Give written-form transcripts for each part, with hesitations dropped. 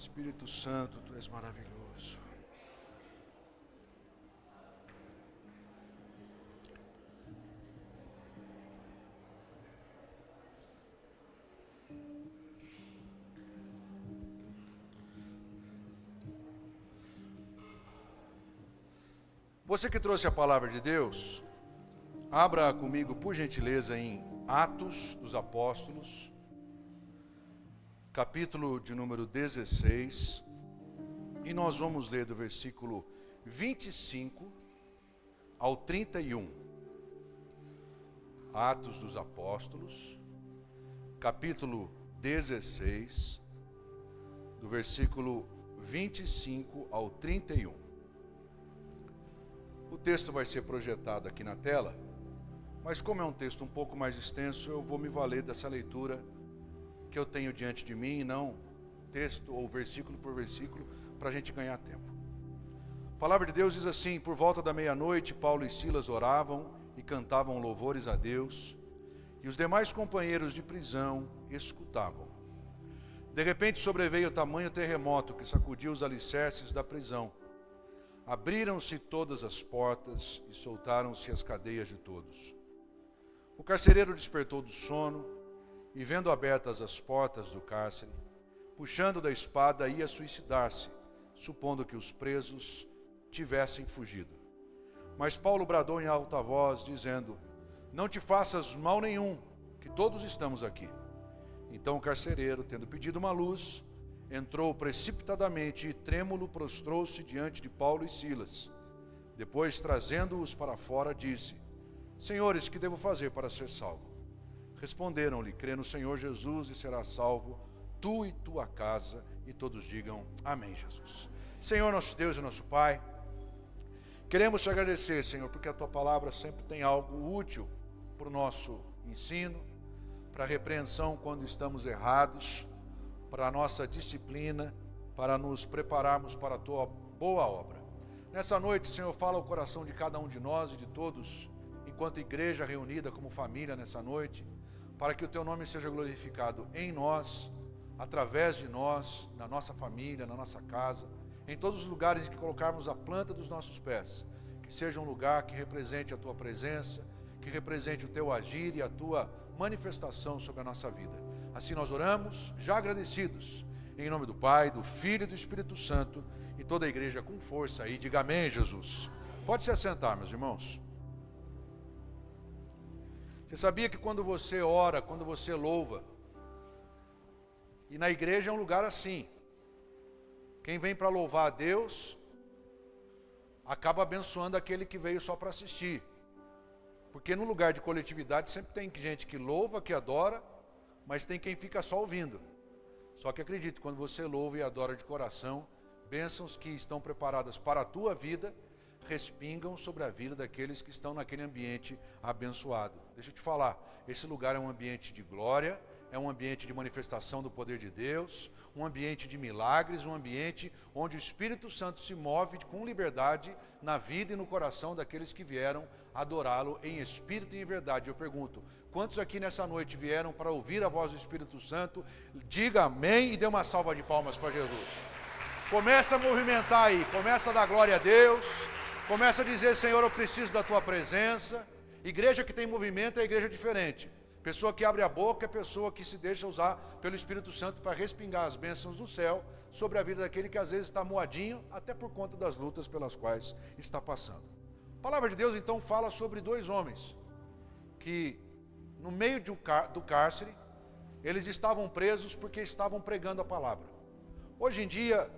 Espírito Santo, Tu és maravilhoso. Você que trouxe a palavra de Deus, abra comigo, por gentileza, em Atos dos Apóstolos, capítulo de número 16, e nós vamos ler do versículo 25 ao 31. Atos dos Apóstolos, capítulo 16, do versículo 25 ao 31. O texto vai ser projetado aqui na tela, mas como é um texto um pouco mais extenso, eu vou me valer dessa leitura que eu tenho diante de mim, e não texto ou versículo por versículo, para a gente ganhar tempo. A palavra de Deus diz assim: por volta da meia-noite, Paulo e Silas oravam e cantavam louvores a Deus, e os demais companheiros de prisão escutavam. De repente sobreveio tamanho terremoto que sacudiu os alicerces da prisão. Abriram-se todas as portas e soltaram-se as cadeias de todos. O carcereiro despertou do sono e, vendo abertas as portas do cárcere, puxando da espada, ia suicidar-se, supondo que os presos tivessem fugido. Mas Paulo bradou em alta voz, dizendo: não te faças mal nenhum, que todos estamos aqui. Então o carcereiro, tendo pedido uma luz, entrou precipitadamente e, trêmulo, prostrou-se diante de Paulo e Silas. Depois, trazendo-os para fora, disse: senhores, que devo fazer para ser salvo? Responderam-lhe: crê no Senhor Jesus e serás salvo, tu e tua casa. E todos digam amém, Jesus. Senhor, nosso Deus e nosso Pai, queremos te agradecer, Senhor, porque a tua palavra sempre tem algo útil para o nosso ensino, para a repreensão quando estamos errados, para a nossa disciplina, para nos prepararmos para a tua boa obra. Nessa noite, Senhor, fala o coração de cada um de nós e de todos, enquanto igreja reunida como família nessa noite, para que o teu nome seja glorificado em nós, através de nós, na nossa família, na nossa casa, em todos os lugares em que colocarmos a planta dos nossos pés, que seja um lugar que represente a tua presença, que represente o teu agir e a tua manifestação sobre a nossa vida. Assim nós oramos, já agradecidos, em nome do Pai, do Filho e do Espírito Santo, e toda a igreja com força aí, diga amém, Jesus. Pode se assentar, meus irmãos. Você sabia que quando você ora, quando você louva, e na igreja é um lugar assim, quem vem para louvar a Deus, acaba abençoando aquele que veio só para assistir. Porque no lugar de coletividade sempre tem gente que louva, que adora, mas tem quem fica só ouvindo. Só que acredite, quando você louva e adora de coração, bênçãos que estão preparadas para a tua vida, respingam sobre a vida daqueles que estão naquele ambiente abençoado. Deixa eu te falar, esse lugar é um ambiente de glória, é um ambiente de manifestação do poder de Deus, um ambiente de milagres, um ambiente onde o Espírito Santo se move com liberdade na vida e no coração daqueles que vieram adorá-lo em espírito e em verdade. Eu pergunto, quantos aqui nessa noite vieram para ouvir a voz do Espírito Santo? Diga amém e dê uma salva de palmas para Jesus. Começa a movimentar aí, começa a dar glória a Deus, começa a dizer: Senhor, eu preciso da tua presença. Igreja que tem movimento é igreja diferente. Pessoa que abre a boca é pessoa que se deixa usar pelo Espírito Santo para respingar as bênçãos do céu sobre a vida daquele que às vezes está moadinho, até por conta das lutas pelas quais está passando. A palavra de Deus então fala sobre dois homens que no meio do cárcere, eles estavam presos porque estavam pregando a palavra. Hoje em dia,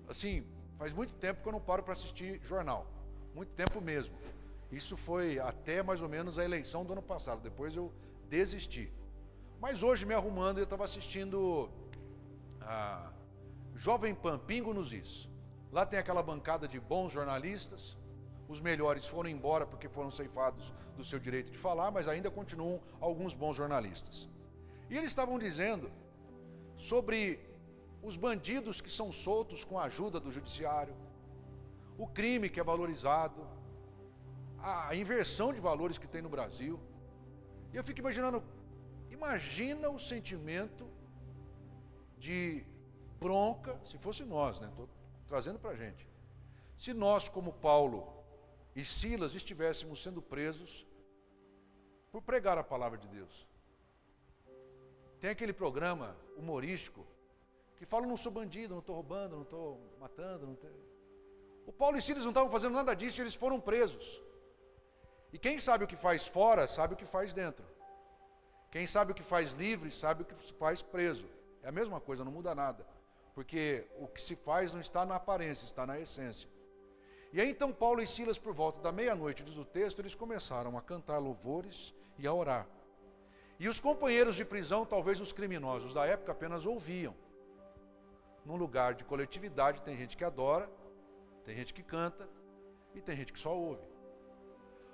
assim, faz muito tempo que eu não paro para assistir jornal, muito tempo mesmo. Isso foi até mais ou menos a eleição do ano passado, depois eu desisti. Mas hoje, me arrumando, eu estava assistindo a Jovem Pan, Pingo nos Is. Lá tem aquela bancada de bons jornalistas, os melhores foram embora porque foram ceifados do seu direito de falar, mas ainda continuam alguns bons jornalistas. E eles estavam dizendo sobre os bandidos que são soltos com a ajuda do judiciário, o crime que é valorizado, a inversão de valores que tem no Brasil. E eu fico imaginando, imagina o sentimento de bronca, se fosse nós, né? Estou trazendo para a gente. Se nós, como Paulo e Silas, estivéssemos sendo presos por pregar a palavra de Deus. Tem aquele programa humorístico que fala, não sou bandido, não estou roubando, não estou matando. Não tô... O Paulo e Silas não estavam fazendo nada disso, eles foram presos. E quem sabe o que faz fora, sabe o que faz dentro. Quem sabe o que faz livre, sabe o que faz preso. É a mesma coisa, não muda nada. Porque o que se faz não está na aparência, está na essência. E aí então Paulo e Silas, por volta da meia-noite, diz o texto, eles começaram a cantar louvores e a orar. E os companheiros de prisão, talvez os criminosos da época, apenas ouviam. Num lugar de coletividade tem gente que adora, tem gente que canta e tem gente que só ouve.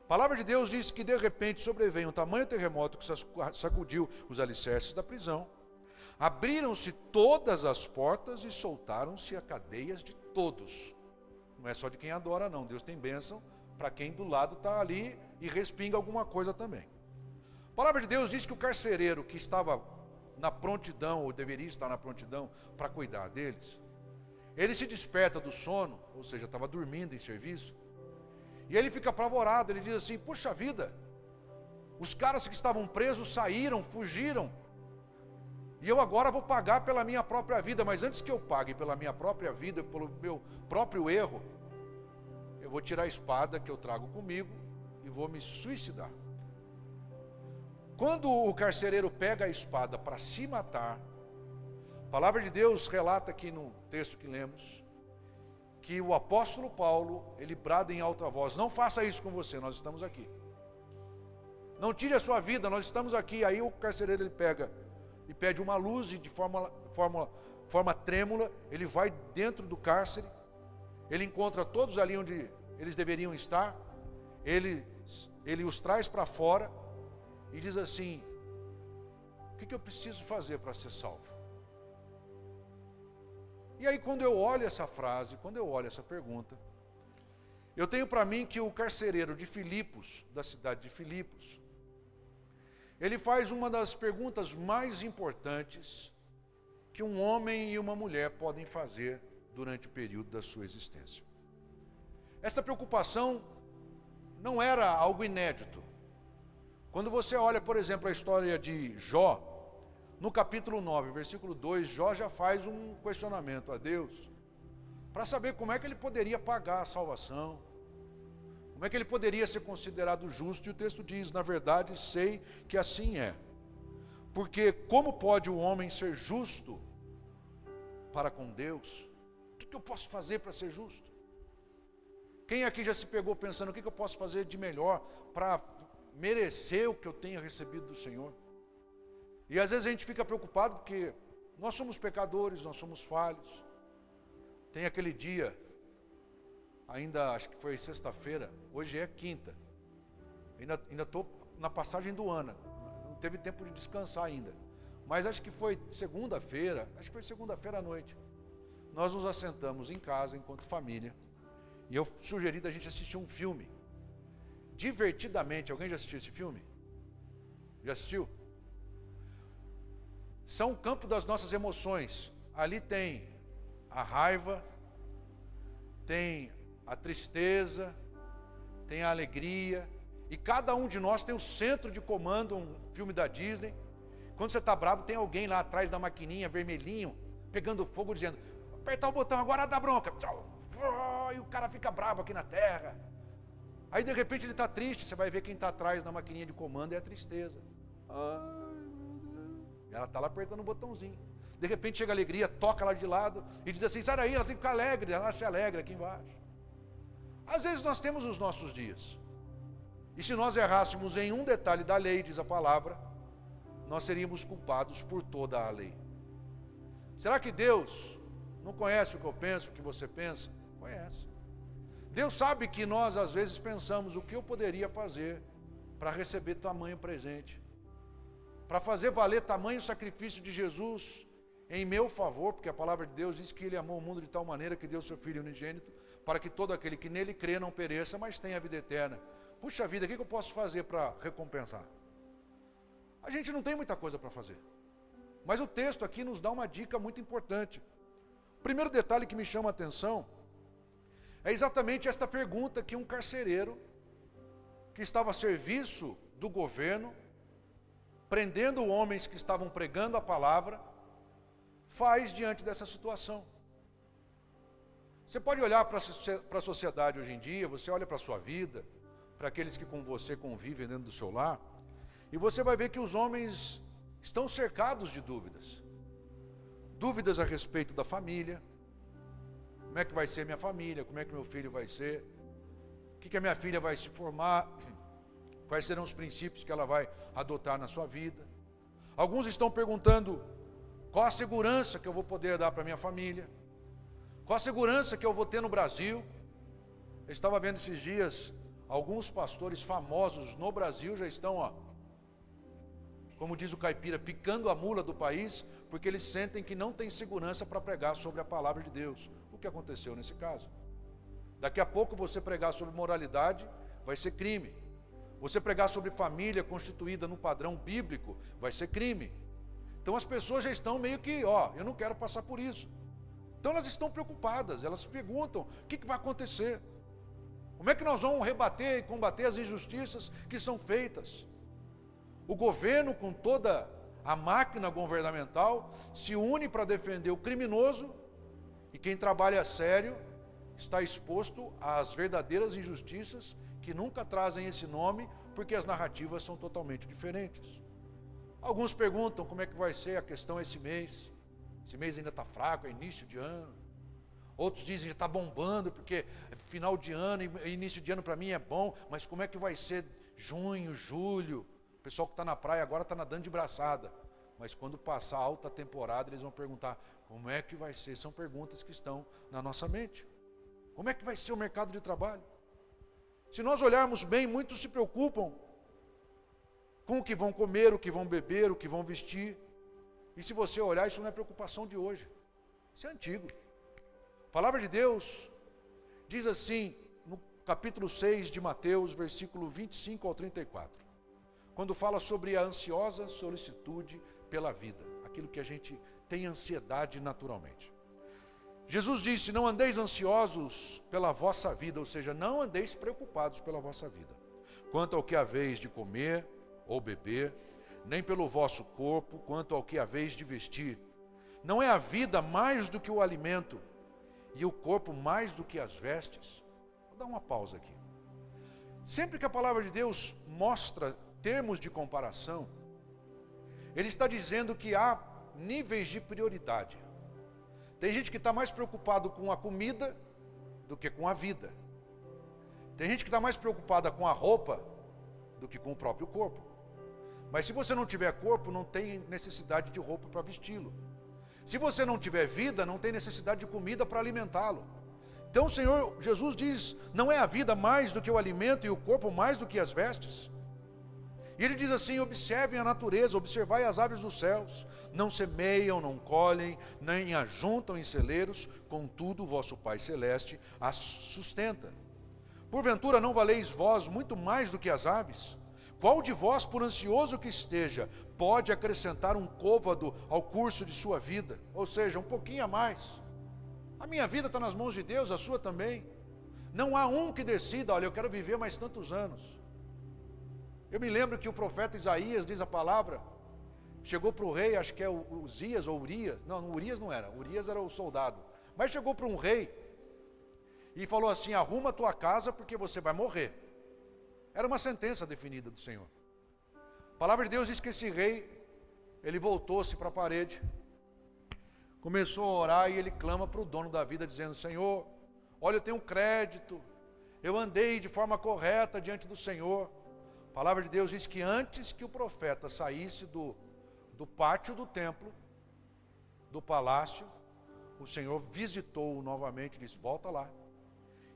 A palavra de Deus diz que de repente sobreveio um tamanho terremoto que sacudiu os alicerces da prisão. Abriram-se todas as portas e soltaram-se as cadeias de todos. Não é só de quem adora não, Deus tem bênção para quem do lado está ali e respinga alguma coisa também. A palavra de Deus diz que o carcereiro que estava na prontidão, ou deveria estar na prontidão para cuidar deles, ele se desperta do sono, ou seja, estava dormindo em serviço, e ele fica apavorado, ele diz assim, puxa vida, os caras que estavam presos saíram, fugiram, e eu agora vou pagar pela minha própria vida, mas antes que eu pague pela minha própria vida, pelo meu próprio erro, eu vou tirar a espada que eu trago comigo e vou me suicidar. Quando o carcereiro pega a espada para se matar, a palavra de Deus relata aqui no texto que lemos, que o apóstolo Paulo, ele brada em alta voz, não faça isso com você, nós estamos aqui. Não tire a sua vida, nós estamos aqui. Aí o carcereiro ele pega e pede uma luz e de forma trêmula, ele vai dentro do cárcere, ele encontra todos ali onde eles deveriam estar, ele os traz para fora, e diz assim, o que eu preciso fazer para ser salvo? E aí quando eu olho essa frase, quando eu olho essa pergunta, eu tenho para mim que o carcereiro de Filipos, da cidade de Filipos, ele faz uma das perguntas mais importantes que um homem e uma mulher podem fazer durante o período da sua existência. Essa preocupação não era algo inédito. Quando você olha, por exemplo, a história de Jó, no capítulo 9, versículo 2, Jó já faz um questionamento a Deus, para saber como é que ele poderia pagar a salvação, como é que ele poderia ser considerado justo, e o texto diz, na verdade, sei que assim é. Porque como pode o homem ser justo para com Deus? O que eu posso fazer para ser justo? Quem aqui já se pegou pensando, o que eu posso fazer de melhor para merecer o que eu tenho recebido do Senhor? E às vezes a gente fica preocupado porque nós somos pecadores, nós somos falhos. Tem aquele dia, ainda acho que foi sexta-feira, hoje é quinta. Ainda estou na passagem do ano, não teve tempo de descansar ainda. Mas acho que foi segunda-feira à noite. Nós nos assentamos em casa enquanto família. E eu sugeri da gente assistir um filme. Divertidamente. Alguém já assistiu esse filme? Já assistiu? São o campo das nossas emoções. Ali tem a raiva, tem a tristeza, tem a alegria. E cada um de nós tem o centro de comando, um filme da Disney. Quando você está bravo, tem alguém lá atrás da maquininha, vermelhinho, pegando fogo, dizendo, apertar o botão, agora dá bronca. E o cara fica bravo aqui na terra. Aí de repente ele está triste, você vai ver quem está atrás na maquininha de comando é a tristeza. Ai, meu Deus. Ela está lá apertando o botãozinho. De repente chega a alegria, toca lá de lado e diz assim, sai daí, ela tem que ficar alegre, ela se alegra aqui embaixo. Às vezes nós temos os nossos dias. E se nós errássemos em um detalhe da lei, diz a palavra, nós seríamos culpados por toda a lei. Será que Deus não conhece o que eu penso, o que você pensa? Conhece. Deus sabe que nós às vezes pensamos o que eu poderia fazer para receber tamanho presente, para fazer valer tamanho sacrifício de Jesus em meu favor, porque a palavra de Deus diz que Ele amou o mundo de tal maneira que deu seu Filho unigênito, para que todo aquele que nele crê não pereça, mas tenha a vida eterna. Puxa vida, o que eu posso fazer para recompensar? A gente não tem muita coisa para fazer. Mas o texto aqui nos dá uma dica muito importante. O primeiro detalhe que me chama a atenção é exatamente esta pergunta que um carcereiro, que estava a serviço do governo, prendendo homens que estavam pregando a palavra, faz diante dessa situação. Você pode olhar para a sociedade hoje em dia, você olha para a sua vida, para aqueles que com você convivem dentro do seu lar, e você vai ver que os homens estão cercados de dúvidas. Dúvidas a respeito da família. Como é que vai ser minha família? Como é que meu filho vai ser? O que a minha filha vai se formar? Quais serão os princípios que ela vai adotar na sua vida? Alguns estão perguntando, qual a segurança que eu vou poder dar para minha família? Qual a segurança que eu vou ter no Brasil? Eu estava vendo esses dias, alguns pastores famosos no Brasil já estão, como diz o caipira, picando a mula do país, porque eles sentem que não tem segurança para pregar sobre a palavra de Deus. O que aconteceu nesse caso? Daqui a pouco você pregar sobre moralidade vai ser crime. Você pregar sobre família constituída no padrão bíblico vai ser crime. Então as pessoas já estão meio que, eu não quero passar por isso. Então elas estão preocupadas, elas se perguntam, o que vai acontecer? Como é que nós vamos rebater e combater as injustiças que são feitas? O governo, com toda a máquina governamental, se une para defender o criminoso, e quem trabalha a sério está exposto às verdadeiras injustiças que nunca trazem esse nome, porque as narrativas são totalmente diferentes. Alguns perguntam como é que vai ser a questão esse mês. Esse mês ainda está fraco, é início de ano. Outros dizem que já está bombando, porque é final de ano, e início de ano para mim é bom, mas como é que vai ser junho, julho? O pessoal que está na praia agora está nadando de braçada. Mas quando passar a alta temporada, eles vão perguntar, como é que vai ser? São perguntas que estão na nossa mente. Como é que vai ser o mercado de trabalho? Se nós olharmos bem, muitos se preocupam com o que vão comer, o que vão beber, o que vão vestir. E se você olhar, isso não é preocupação de hoje. Isso é antigo. A palavra de Deus diz assim, no capítulo 6 de Mateus, versículo 25 ao 34. Quando fala sobre a ansiosa solicitude pela vida. Aquilo que a gente tem ansiedade naturalmente. Jesus disse, não andeis ansiosos pela vossa vida, ou seja, não andeis preocupados pela vossa vida. Quanto ao que haveis de comer ou beber, nem pelo vosso corpo, quanto ao que haveis de vestir. Não é a vida mais do que o alimento, e o corpo mais do que as vestes? Vou dar uma pausa aqui. Sempre que a palavra de Deus mostra termos de comparação, ele está dizendo que há níveis de prioridade. Tem gente que está mais preocupado com a comida do que com a vida. Tem gente que está mais preocupada com a roupa do que com o próprio corpo. Mas se você não tiver corpo, não tem necessidade de roupa para vesti-lo. Se você não tiver vida, não tem necessidade de comida para alimentá-lo. Então o Senhor Jesus diz, não é a vida mais do que o alimento e o corpo mais do que as vestes? E ele diz assim, observem a natureza, observai as aves dos céus. Não semeiam, não colhem, nem ajuntam em celeiros, contudo o vosso Pai Celeste as sustenta. Porventura não valeis vós muito mais do que as aves? Qual de vós, por ansioso que esteja, pode acrescentar um côvado ao curso de sua vida? Ou seja, um pouquinho a mais. A minha vida está nas mãos de Deus, a sua também. Não há um que decida, olha, eu quero viver mais tantos anos. Eu me lembro que o profeta Isaías, diz a palavra, chegou para o rei, acho que é Uzias ou Urias. Não, Urias não era, Urias era o soldado. Mas chegou para um rei e falou assim, arruma a tua casa porque você vai morrer. Era uma sentença definida do Senhor. A palavra de Deus diz que esse rei, ele voltou-se para a parede, começou a orar e ele clama para o dono da vida, dizendo, Senhor, olha, eu tenho um crédito, eu andei de forma correta diante do Senhor. A palavra de Deus diz que antes que o profeta saísse do pátio do templo, do palácio, o Senhor visitou-o novamente e disse, volta lá.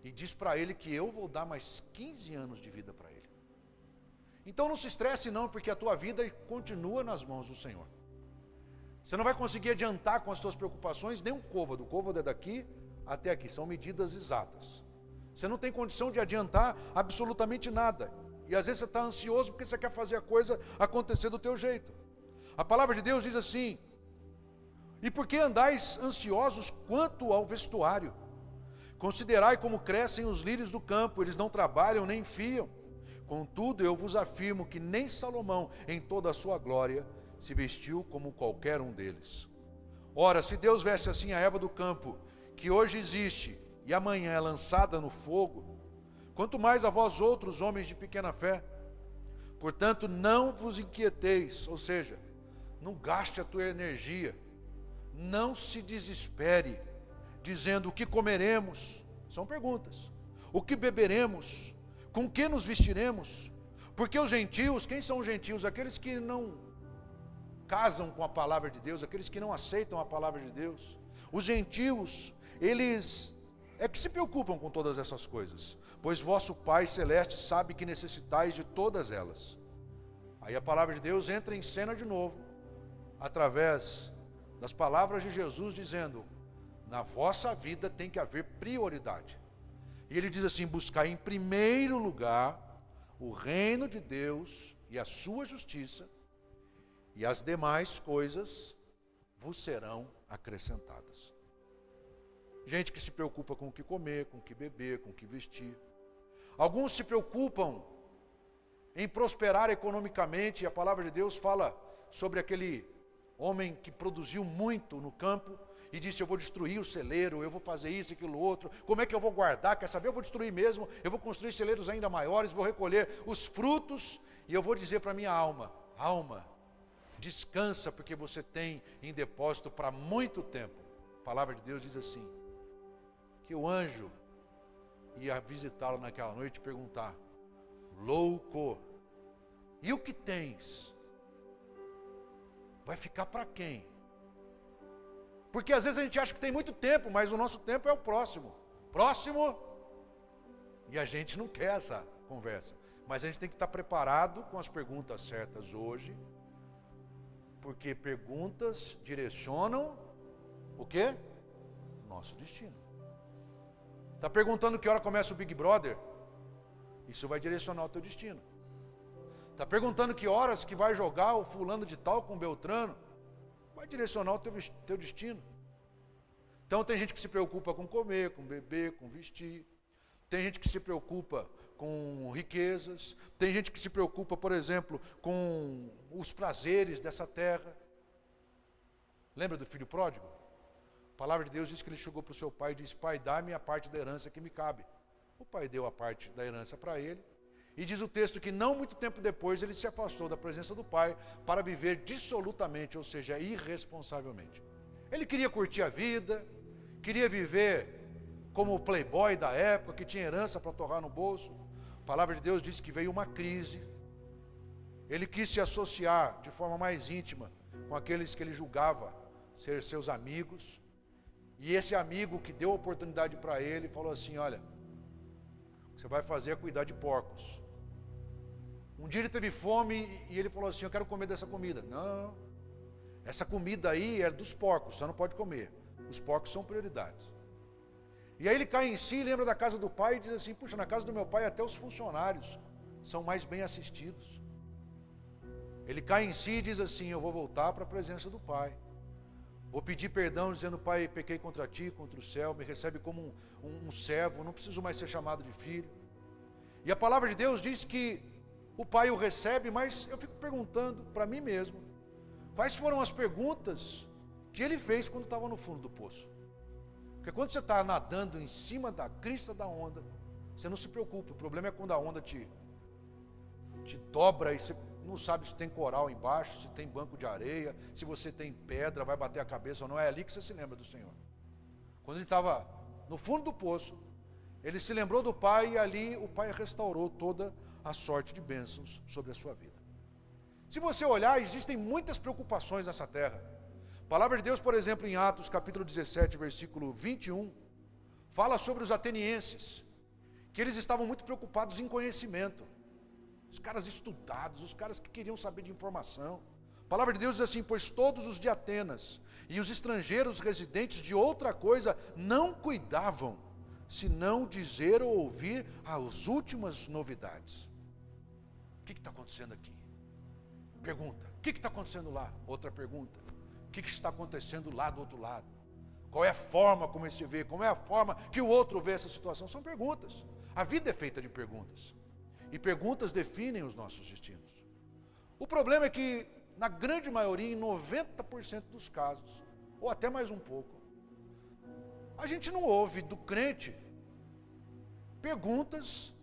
E diz para ele que eu vou dar mais 15 anos de vida para ele. Então não se estresse não, porque a tua vida continua nas mãos do Senhor. Você não vai conseguir adiantar com as suas preocupações nem um côvado. O côvado é daqui até aqui, são medidas exatas. Você não tem condição de adiantar absolutamente nada. E às vezes você está ansioso porque você quer fazer a coisa acontecer do teu jeito. A palavra de Deus diz assim, E por que andais ansiosos quanto ao vestuário? Considerai como crescem os lírios do campo, eles não trabalham nem fiam. Contudo, eu vos afirmo que nem Salomão, em toda a sua glória, se vestiu como qualquer um deles. Ora, se Deus veste assim a erva do campo, que hoje existe e amanhã é lançada no fogo, quanto mais a vós outros, homens de pequena fé. Portanto, não vos inquieteis, ou seja, não gaste a tua energia, não se desespere, dizendo o que comeremos, são perguntas, o que beberemos, com que nos vestiremos, porque os gentios, quem são os gentios? Aqueles que não casam com a palavra de Deus, aqueles que não aceitam a palavra de Deus. Os gentios, eles é que se preocupam com todas essas coisas, pois vosso Pai Celeste sabe que necessitais de todas elas. Aí a palavra de Deus entra em cena de novo, através das palavras de Jesus dizendo, na vossa vida tem que haver prioridade. E ele diz assim, buscar em primeiro lugar o reino de Deus e a sua justiça, e as demais coisas vos serão acrescentadas. Gente que se preocupa com o que comer, com o que beber, com o que vestir. Alguns se preocupam em prosperar economicamente, e a palavra de Deus fala sobre aquele homem que produziu muito no campo, e disse, eu vou destruir o celeiro, eu vou fazer isso, aquilo, outro, como é que eu vou guardar, quer saber, eu vou destruir mesmo, eu vou construir celeiros ainda maiores, vou recolher os frutos, e eu vou dizer para minha alma, alma, descansa, porque você tem em depósito para muito tempo. A palavra de Deus diz assim, que o anjo ia visitá-lo naquela noite e perguntar, louco, e o que tens? Vai ficar para quem? Porque às vezes a gente acha que tem muito tempo, mas o nosso tempo é o próximo. Próximo! E a gente não quer essa conversa. Mas a gente tem que estar preparado com as perguntas certas hoje, porque perguntas direcionam o quê? Nosso destino. Está perguntando que hora começa o Big Brother? Isso vai direcionar o teu destino. Está perguntando que horas que vai jogar o fulano de tal com o Beltrano? Vai direcionar o teu destino. Então tem gente que se preocupa com comer, com beber, com vestir. Tem gente que se preocupa com riquezas. Tem gente que se preocupa, por exemplo, com os prazeres dessa terra. Lembra do filho pródigo? A palavra de Deus diz que ele chegou para o seu pai e disse, pai, dá-me a parte da herança que me cabe. O pai deu a parte da herança para ele. E diz o texto que não muito tempo depois ele se afastou da presença do pai para viver dissolutamente, ou seja, irresponsavelmente. Ele queria curtir a vida, queria viver como o playboy da época, que tinha herança para torrar no bolso. A palavra de Deus diz que veio uma crise. Ele quis se associar de forma mais íntima com aqueles que ele julgava ser seus amigos. E esse amigo que deu oportunidade para ele falou assim, olha, o que você vai fazer é cuidar de porcos. Um dia ele teve fome e ele falou assim, eu quero comer dessa comida. Não, essa comida aí é dos porcos, você não pode comer. Os porcos são prioridades. E aí ele cai em si, lembra da casa do pai e diz assim, puxa, na casa do meu pai até os funcionários são mais bem assistidos. Ele cai em si e diz assim, eu vou voltar para a presença do pai. Vou pedir perdão dizendo, pai, pequei contra ti, contra o céu, me recebe como um servo, não preciso mais ser chamado de filho. E a palavra de Deus diz que o pai o recebe, mas eu fico perguntando para mim mesmo, quais foram as perguntas que ele fez quando estava no fundo do poço? Porque quando você está nadando em cima da crista da onda, você não se preocupa, o problema é quando a onda te dobra e você não sabe se tem coral embaixo, se tem banco de areia, se você tem pedra, vai bater a cabeça ou não, é ali que você se lembra do Senhor. Quando ele estava no fundo do poço, ele se lembrou do pai e ali o pai restaurou toda a sorte de bênçãos sobre a sua vida. Se você olhar, existem muitas preocupações nessa terra. A palavra de Deus, por exemplo, em Atos capítulo 17, versículo 21, fala sobre os atenienses, que eles estavam muito preocupados em conhecimento. Os caras estudados, os caras que queriam saber de informação. A palavra de Deus diz assim, pois todos os de Atenas e os estrangeiros residentes de outra coisa não cuidavam, senão dizer ou ouvir as últimas novidades. O que está acontecendo aqui? Pergunta. O que está acontecendo lá? Outra pergunta. O que está acontecendo lá do outro lado? Qual é a forma como ele se vê? Como é a forma que o outro vê essa situação? São perguntas. A vida é feita de perguntas. E perguntas definem os nossos destinos. O problema é que, na grande maioria, em 90% dos casos, ou até mais um pouco, a gente não ouve do crente perguntas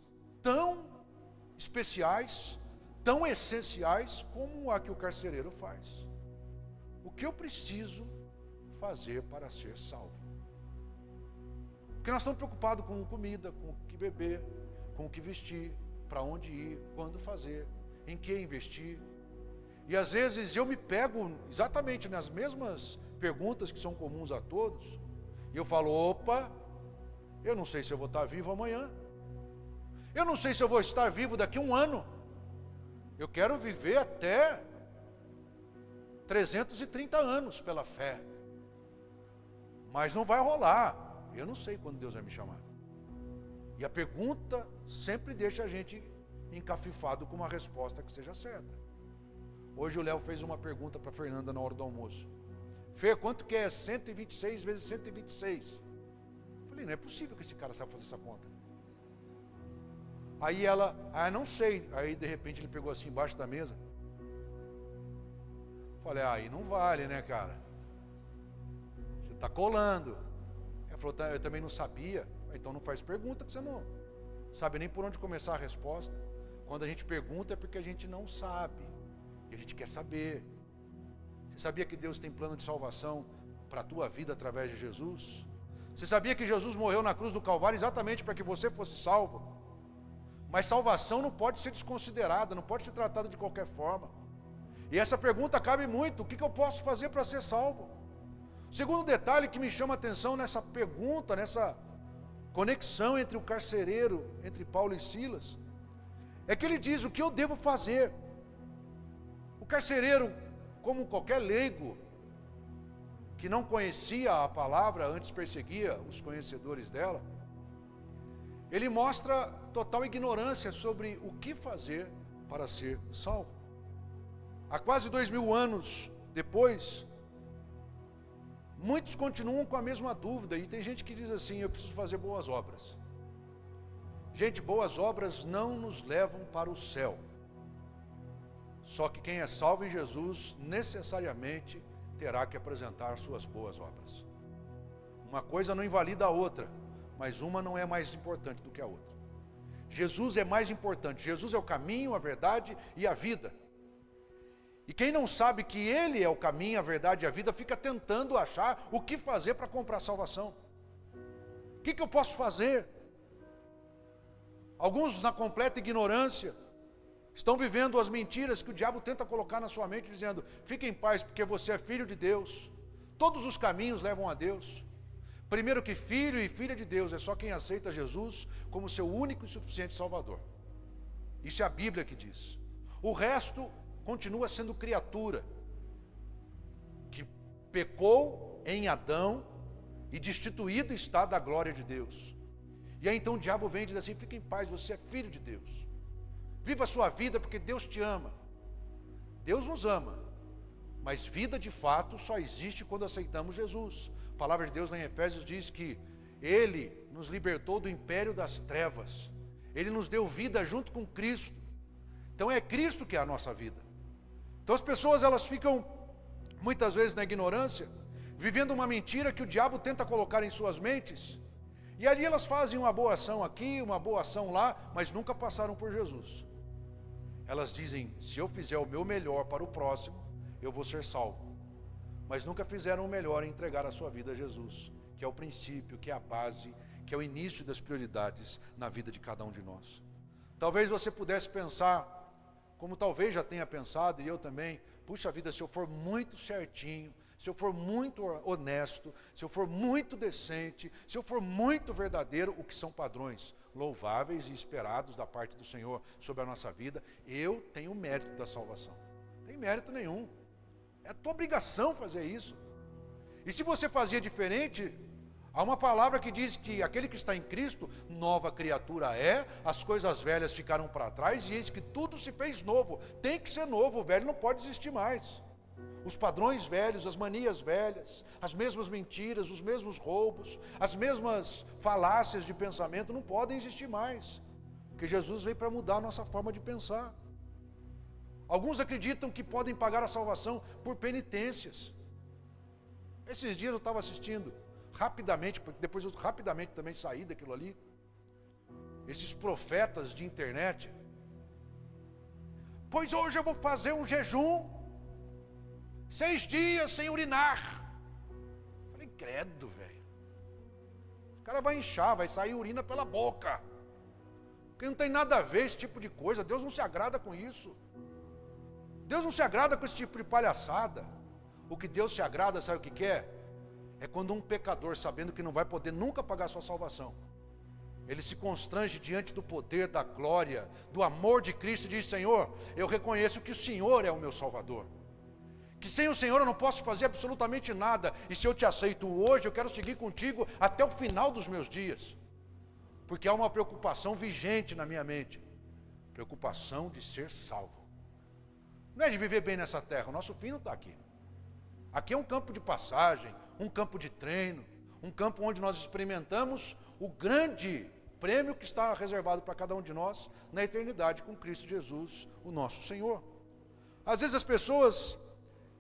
tão especiais, tão essenciais como a que o carcereiro faz. O que eu preciso fazer para ser salvo? Porque nós estamos preocupados com comida, com o que beber, com o que vestir, para onde ir, quando fazer, em que investir. E às vezes eu me pego exatamente nas mesmas perguntas que são comuns a todos, e eu falo, opa, eu não sei se eu vou estar vivo amanhã, eu não sei se eu vou estar vivo daqui a um ano, eu quero viver até 330 anos pela fé, mas não vai rolar, eu não sei quando Deus vai me chamar. E a pergunta sempre deixa a gente encafifado com uma resposta que seja certa. Hoje o Léo fez uma pergunta para a Fernanda na hora do almoço. Fê, quanto que é 126 vezes 126? Eu falei, não é possível que esse cara saiba fazer essa conta. Aí ela, não sei. Aí de repente ele pegou assim embaixo da mesa. Falei, aí não vale, né, cara? Você está colando. Ela falou, eu também não sabia. Então não faz pergunta que você não sabe nem por onde começar a resposta. Quando a gente pergunta é porque a gente não sabe. E a gente quer saber. Você sabia que Deus tem plano de salvação para a tua vida através de Jesus? Você sabia que Jesus morreu na cruz do Calvário exatamente para que você fosse salvo? Mas salvação não pode ser desconsiderada, não pode ser tratada de qualquer forma. E essa pergunta cabe muito, o que eu posso fazer para ser salvo? O segundo detalhe que me chama a atenção nessa pergunta, nessa conexão entre o carcereiro, entre Paulo e Silas, é que ele diz, o que eu devo fazer? O carcereiro, como qualquer leigo, que não conhecia a palavra, antes perseguia os conhecedores dela, ele mostra total ignorância sobre o que fazer para ser salvo. Há quase 2000 anos depois, muitos continuam com a mesma dúvida, e tem gente que diz assim, eu preciso fazer boas obras. Gente, boas obras não nos levam para o céu. Só que quem é salvo em Jesus, necessariamente, terá que apresentar suas boas obras. Uma coisa não invalida a outra, mas uma não é mais importante do que a outra. Jesus é mais importante. Jesus é o caminho, a verdade e a vida. E quem não sabe que Ele é o caminho, a verdade e a vida, fica tentando achar o que fazer para comprar salvação. O que eu posso fazer? Alguns, na completa ignorância, estão vivendo as mentiras que o diabo tenta colocar na sua mente, dizendo, fique em paz, porque você é filho de Deus. Todos os caminhos levam a Deus. Primeiro que filho e filha de Deus é só quem aceita Jesus como seu único e suficiente Salvador. Isso é a Bíblia que diz. O resto continua sendo criatura, que pecou em Adão e destituído está da glória de Deus. E aí então o diabo vem e diz assim, fique em paz, você é filho de Deus. Viva a sua vida porque Deus te ama. Deus nos ama. Mas vida de fato só existe quando aceitamos Jesus. A palavra de Deus lá em Efésios diz que Ele nos libertou do império das trevas. Ele nos deu vida junto com Cristo. Então é Cristo que é a nossa vida. Então as pessoas elas ficam muitas vezes na ignorância, vivendo uma mentira que o diabo tenta colocar em suas mentes. E ali elas fazem uma boa ação aqui, uma boa ação lá, mas nunca passaram por Jesus. Elas dizem, se eu fizer o meu melhor para o próximo, eu vou ser salvo. Mas nunca fizeram o melhor em entregar a sua vida a Jesus, que é o princípio, que é a base, que é o início das prioridades na vida de cada um de nós. Talvez você pudesse pensar, como talvez já tenha pensado, e eu também, puxa vida, se eu for muito certinho, se eu for muito honesto, se eu for muito decente, se eu for muito verdadeiro, o que são padrões louváveis e esperados da parte do Senhor sobre a nossa vida, eu tenho mérito da salvação. Não tem mérito nenhum. É a tua obrigação fazer isso. E se você fazia diferente, há uma palavra que diz que aquele que está em Cristo, nova criatura é, as coisas velhas ficaram para trás e eis que tudo se fez novo. Tem que ser novo, o velho não pode existir mais. Os padrões velhos, as manias velhas, as mesmas mentiras, os mesmos roubos, as mesmas falácias de pensamento não podem existir mais. Porque Jesus veio para mudar a nossa forma de pensar. Alguns acreditam que podem pagar a salvação por penitências. Esses dias eu estava assistindo rapidamente, porque depois eu rapidamente também saí daquilo ali. Esses profetas de internet. Pois hoje eu vou fazer um jejum, 6 dias sem urinar. Falei, credo, velho. O cara vai inchar, vai sair urina pela boca. Porque não tem nada a ver esse tipo de coisa. Deus não se agrada com isso. Deus não se agrada com esse tipo de palhaçada. O que Deus se agrada, sabe o que é? É quando um pecador, sabendo que não vai poder nunca pagar a sua salvação, ele se constrange diante do poder, da glória, do amor de Cristo e diz, Senhor, eu reconheço que o Senhor é o meu Salvador. Que sem o Senhor eu não posso fazer absolutamente nada. E se eu te aceito hoje, eu quero seguir contigo até o final dos meus dias. Porque há uma preocupação vigente na minha mente. Preocupação de ser salvo. Não é de viver bem nessa terra, o nosso fim não está aqui. Aqui é um campo de passagem, um campo de treino, um campo onde nós experimentamos o grande prêmio que está reservado para cada um de nós na eternidade com Cristo Jesus, o nosso Senhor. Às vezes as pessoas,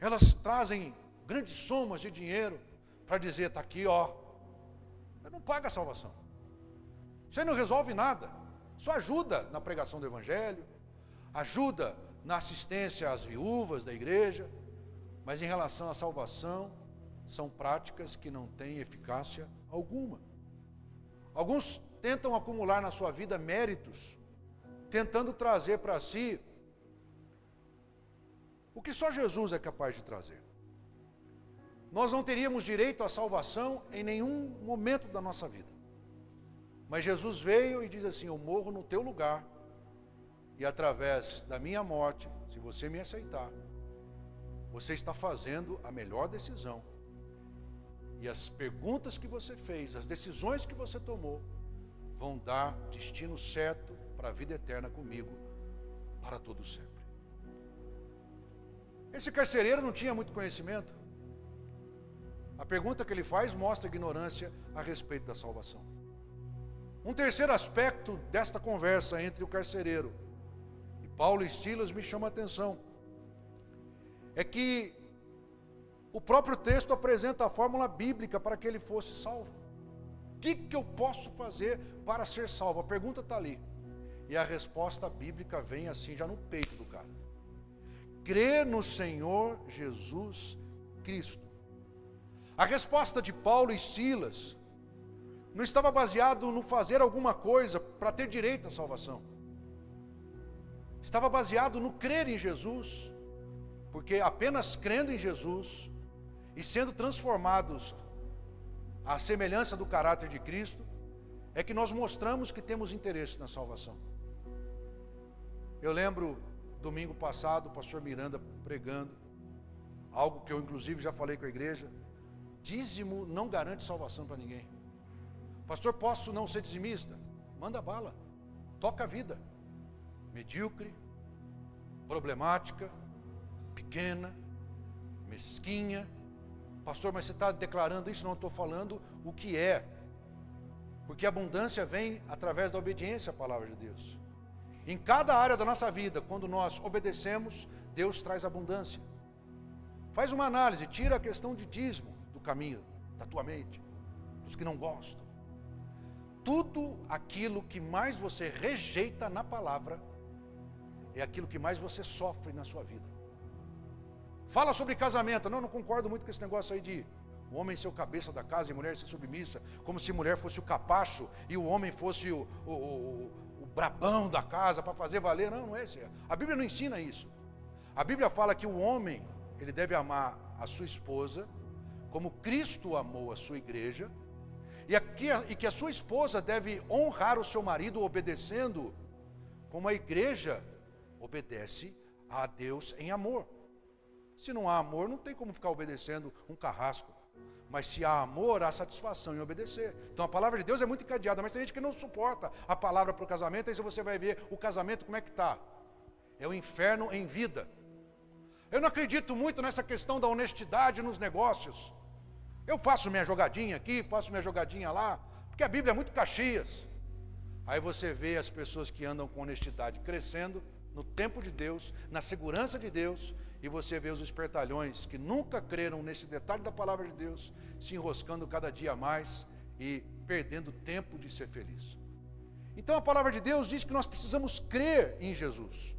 elas trazem grandes somas de dinheiro para dizer, está aqui, ó, mas não paga a salvação. Você não resolve nada, só ajuda na pregação do Evangelho, ajuda na assistência às viúvas da igreja, mas em relação à salvação, são práticas que não têm eficácia alguma. Alguns tentam acumular na sua vida méritos, tentando trazer para si o que só Jesus é capaz de trazer. Nós não teríamos direito à salvação em nenhum momento da nossa vida. Mas Jesus veio e diz assim, eu morro no teu lugar, e através da minha morte, se você me aceitar, você está fazendo a melhor decisão. E as perguntas que você fez, as decisões que você tomou, vão dar destino certo para a vida eterna comigo, para todo sempre. Esse carcereiro não tinha muito conhecimento. A pergunta que ele faz mostra ignorância a respeito da salvação. Um terceiro aspecto desta conversa entre o carcereiro e Paulo e Silas me chama a atenção. É que o próprio texto apresenta a fórmula bíblica para que ele fosse salvo. O que eu posso fazer para ser salvo? A pergunta está ali. E a resposta bíblica vem assim, já no peito do cara. Crê no Senhor Jesus Cristo. A resposta de Paulo e Silas não estava baseado no fazer alguma coisa para ter direito à salvação. Estava baseado no crer em Jesus. Porque apenas crendo em Jesus e sendo transformados à semelhança do caráter de Cristo, é que nós mostramos que temos interesse na salvação. Eu lembro, domingo passado, o pastor Miranda pregando, algo que eu inclusive já falei com a igreja, dízimo não garante salvação para ninguém. Pastor, posso não ser dizimista? Manda bala, toca a vida. Medíocre, problemática, pequena, mesquinha. Pastor, mas você está declarando isso? Não, estou falando o que é. Porque a abundância vem através da obediência à palavra de Deus. Em cada área da nossa vida, quando nós obedecemos, Deus traz abundância. Faz uma análise, tira a questão de dízimo do caminho, da tua mente, dos que não gostam. Tudo aquilo que mais você rejeita na palavra, é aquilo que mais você sofre na sua vida. Fala sobre casamento. Não concordo muito com esse negócio aí de o homem ser o cabeça da casa e a mulher ser submissa, como se a mulher fosse o capacho e o homem fosse o brabão da casa para fazer valer. Não é isso. A Bíblia não ensina isso. A Bíblia fala que o homem, ele deve amar a sua esposa como Cristo amou a sua igreja, e que a sua esposa deve honrar o seu marido obedecendo como a igreja obedece a Deus em amor. Se não há amor, não tem como ficar obedecendo um carrasco. Mas se há amor, há satisfação em obedecer. Então a palavra de Deus é muito encadeada, mas tem gente que não suporta a palavra para o casamento. Aí você vai ver o casamento como é que está. É o inferno em vida. Eu não acredito muito nessa questão da honestidade nos negócios. Eu faço minha jogadinha aqui, faço minha jogadinha lá, porque a Bíblia é muito Caxias. Aí você vê as pessoas que andam com honestidade crescendo no tempo de Deus, na segurança de Deus, e você vê os espertalhões que nunca creram nesse detalhe da palavra de Deus, se enroscando cada dia mais e perdendo tempo de ser feliz. Então a palavra de Deus diz que nós precisamos crer em Jesus.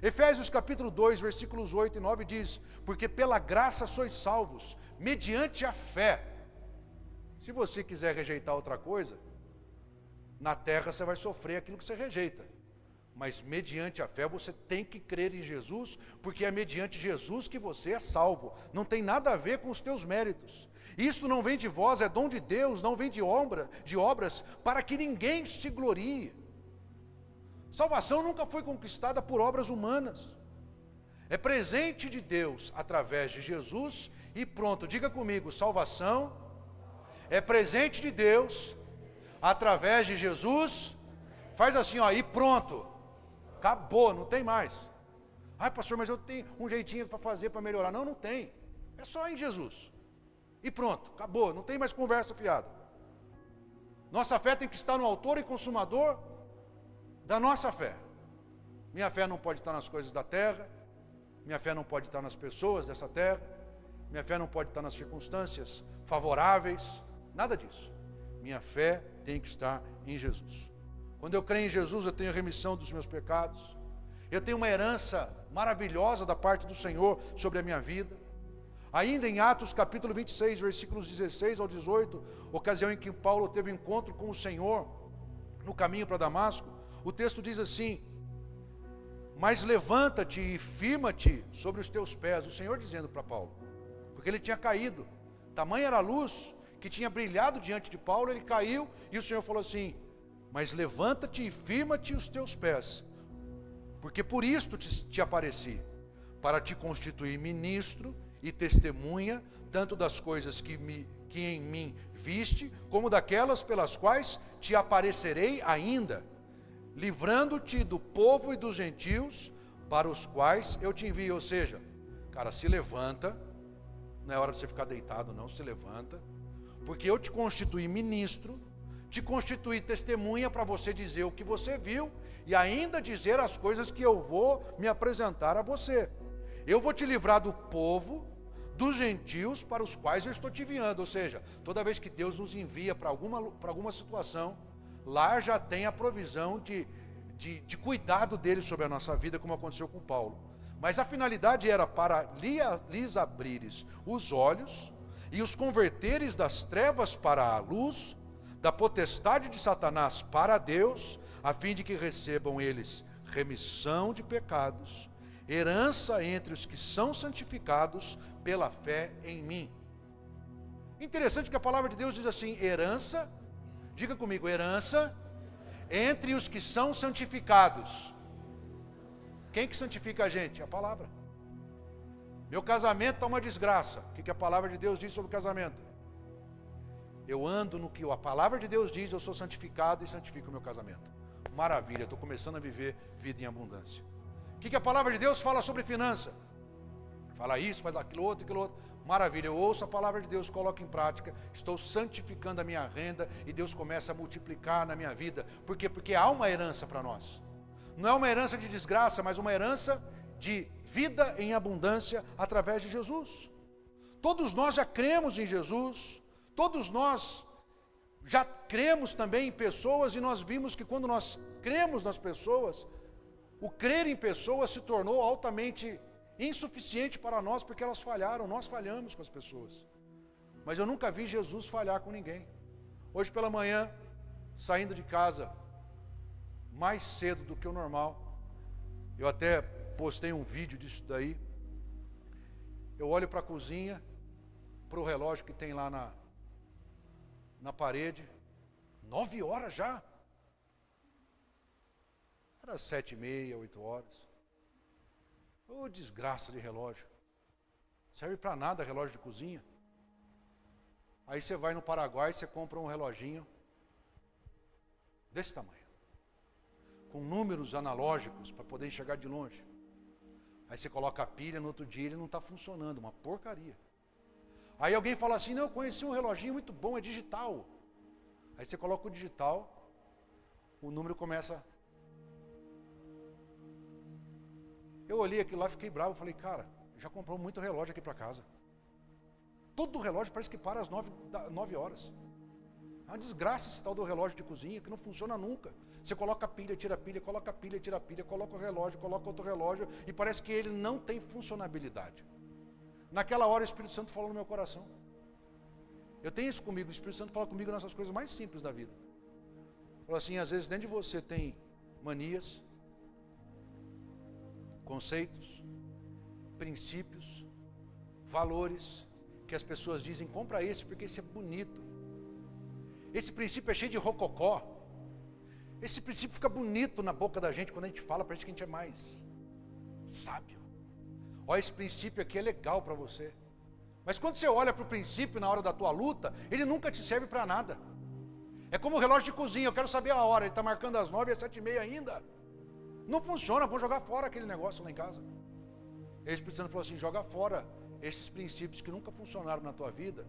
Efésios capítulo 2, versículos 8 e 9 diz: porque pela graça sois salvos, mediante a fé. Se você quiser rejeitar outra coisa, na terra você vai sofrer aquilo que você rejeita. Mas mediante a fé você tem que crer em Jesus, porque é mediante Jesus que você é salvo. Não tem nada a ver com os teus méritos. Isso não vem de vós, é dom de Deus, não vem de obras, para que ninguém se glorie. Salvação nunca foi conquistada por obras humanas. É presente de Deus através de Jesus e pronto. Diga comigo, salvação é presente de Deus através de Jesus. Faz assim, ó, e pronto. Acabou, não tem mais. Ai, pastor, mas eu tenho um jeitinho para fazer para melhorar. Não, não tem. É só em Jesus. E pronto, acabou, não tem mais conversa fiada. Nossa fé tem que estar no autor e consumador da nossa fé. Minha fé não pode estar nas coisas da terra, minha fé não pode estar nas pessoas dessa terra, minha fé não pode estar nas circunstâncias favoráveis, nada disso. Minha fé tem que estar em Jesus. Quando eu creio em Jesus, eu tenho remissão dos meus pecados, eu tenho uma herança maravilhosa da parte do Senhor sobre a minha vida. Ainda em Atos capítulo 26, versículos 16 ao 18, ocasião em que Paulo teve um encontro com o Senhor no caminho para Damasco, o texto diz assim: mas levanta-te e firma-te sobre os teus pés. O Senhor dizendo para Paulo, porque ele tinha caído, tamanha era a luz que tinha brilhado diante de Paulo, ele caiu, e o Senhor falou assim: mas levanta-te e firma-te os teus pés, porque por isto te apareci, para te constituir ministro e testemunha, tanto das coisas que em mim viste, como daquelas pelas quais te aparecerei ainda, livrando-te do povo e dos gentios, para os quais eu te envio. Ou seja, cara, se levanta, não é hora de você ficar deitado não, se levanta, porque eu te constituí ministro, te constituí testemunha para você dizer o que você viu, e ainda dizer as coisas que eu vou me apresentar a você. Eu vou te livrar do povo, dos gentios para os quais eu estou te enviando. Ou seja, toda vez que Deus nos envia para alguma situação, lá já tem a provisão de cuidado dele sobre a nossa vida, como aconteceu com Paulo. Mas a finalidade era para lhes abrires os olhos e os converteres das trevas para a luz, da potestade de Satanás para Deus, a fim de que recebam eles remissão de pecados, herança entre os que são santificados pela fé em mim. Interessante que a palavra de Deus diz assim: herança, diga comigo, herança entre os que são santificados. Quem que santifica a gente? A palavra. Meu casamento está uma desgraça. O que a palavra de Deus diz sobre o casamento? Eu ando no que a palavra de Deus diz, eu sou santificado e santifico o meu casamento. Maravilha, estou começando a viver vida em abundância. O que a palavra de Deus fala sobre finança? Fala isso, faz aquilo outro. Maravilha, eu ouço a palavra de Deus, coloco em prática, estou santificando a minha renda e Deus começa a multiplicar na minha vida. Por quê? Porque há uma herança para nós. Não é uma herança de desgraça, mas uma herança de vida em abundância através de Jesus. Todos nós já cremos em Jesus, todos nós já cremos também em pessoas, e nós vimos que quando nós cremos nas pessoas, o crer em pessoas se tornou altamente insuficiente para nós, porque elas falharam, nós falhamos com as pessoas. Mas eu nunca vi Jesus falhar com ninguém. Hoje pela manhã, saindo de casa mais cedo do que o normal, eu até postei um vídeo disso daí. Eu olho para a cozinha, para o relógio que tem lá na parede, 9 horas já. Era 7h30, 8 horas. Ô, desgraça de relógio. Serve para nada relógio de cozinha. Aí você vai no Paraguai e você compra um reloginho desse tamanho, com números analógicos para poder enxergar de longe. Aí você coloca a pilha, no outro dia ele não está funcionando, uma porcaria. Aí alguém fala assim, não, eu conheci um reloginho muito bom, é digital. Aí você coloca o digital, o número começa... Eu olhei aquilo lá, fiquei bravo, falei, cara, já comprou muito relógio aqui para casa. Todo relógio parece que para às 9 horas. É uma desgraça esse tal do relógio de cozinha, que não funciona nunca. Você coloca a pilha, tira a pilha, coloca a pilha, tira a pilha, coloca o relógio, coloca outro relógio, e parece que ele não tem funcionabilidade. Naquela hora o Espírito Santo falou no meu coração. Eu tenho isso comigo, o Espírito Santo fala comigo nessas coisas mais simples da vida. Fala assim, às vezes dentro de você tem manias, conceitos, princípios, valores, que as pessoas dizem, compra esse porque esse é bonito. Esse princípio é cheio de rococó. Esse princípio fica bonito na boca da gente, quando a gente fala, parece que a gente é mais sábio. Olha, esse princípio aqui é legal para você. Mas quando você olha para o princípio na hora da tua luta, ele nunca te serve para nada. É como o relógio de cozinha, eu quero saber a hora, ele está marcando às 9 e às 7h30 ainda. Não funciona, vou jogar fora aquele negócio lá em casa. E o Espírito Santo falou assim, joga fora esses princípios que nunca funcionaram na tua vida,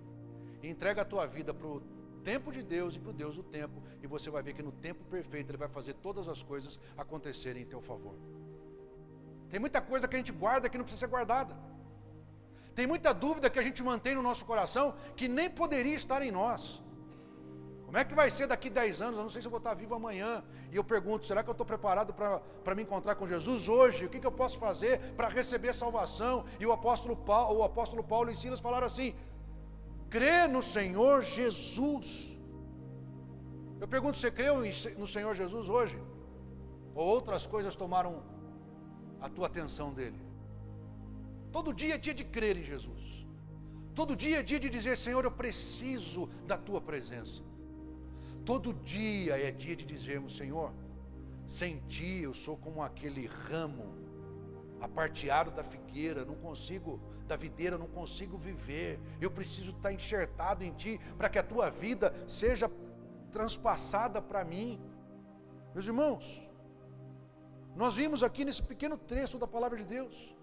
e entrega a tua vida para o tempo de Deus e para o Deus do tempo, e você vai ver que no tempo perfeito Ele vai fazer todas as coisas acontecerem em teu favor. Tem muita coisa que a gente guarda que não precisa ser guardada. Tem muita dúvida que a gente mantém no nosso coração que nem poderia estar em nós. Como é que vai ser daqui 10 anos? Eu não sei se eu vou estar vivo amanhã. E eu pergunto, será que eu estou preparado para me encontrar com Jesus hoje? O que eu posso fazer para receber salvação? E o apóstolo Paulo e Silas falaram assim, crê no Senhor Jesus. Eu pergunto, você creu no Senhor Jesus hoje? Ou outras coisas tomaram a tua atenção dele? Todo dia é dia de crer em Jesus. Todo dia é dia de dizer, Senhor, eu preciso da tua presença. Todo dia é dia de dizermos, Senhor, sem ti eu sou como aquele ramo aparteado da figueira, da videira, não consigo viver. Eu preciso estar enxertado em ti, para que a tua vida seja transpassada para mim. Meus irmãos, nós vimos aqui nesse pequeno trecho da palavra de Deus,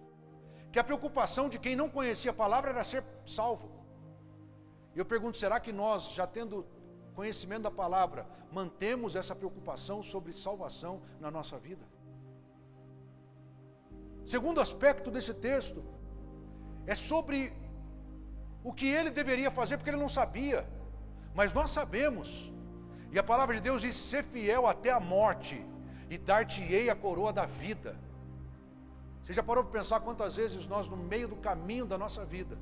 que a preocupação de quem não conhecia a palavra era ser salvo. E eu pergunto, será que nós, já tendo conhecimento da palavra, mantemos essa preocupação sobre salvação na nossa vida? Segundo aspecto desse texto, é sobre o que ele deveria fazer, porque ele não sabia, mas nós sabemos. E a palavra de Deus diz, ser fiel até a morte, e dar-te-ei a coroa da vida. Você já parou para pensar quantas vezes nós, no meio do caminho da nossa vida,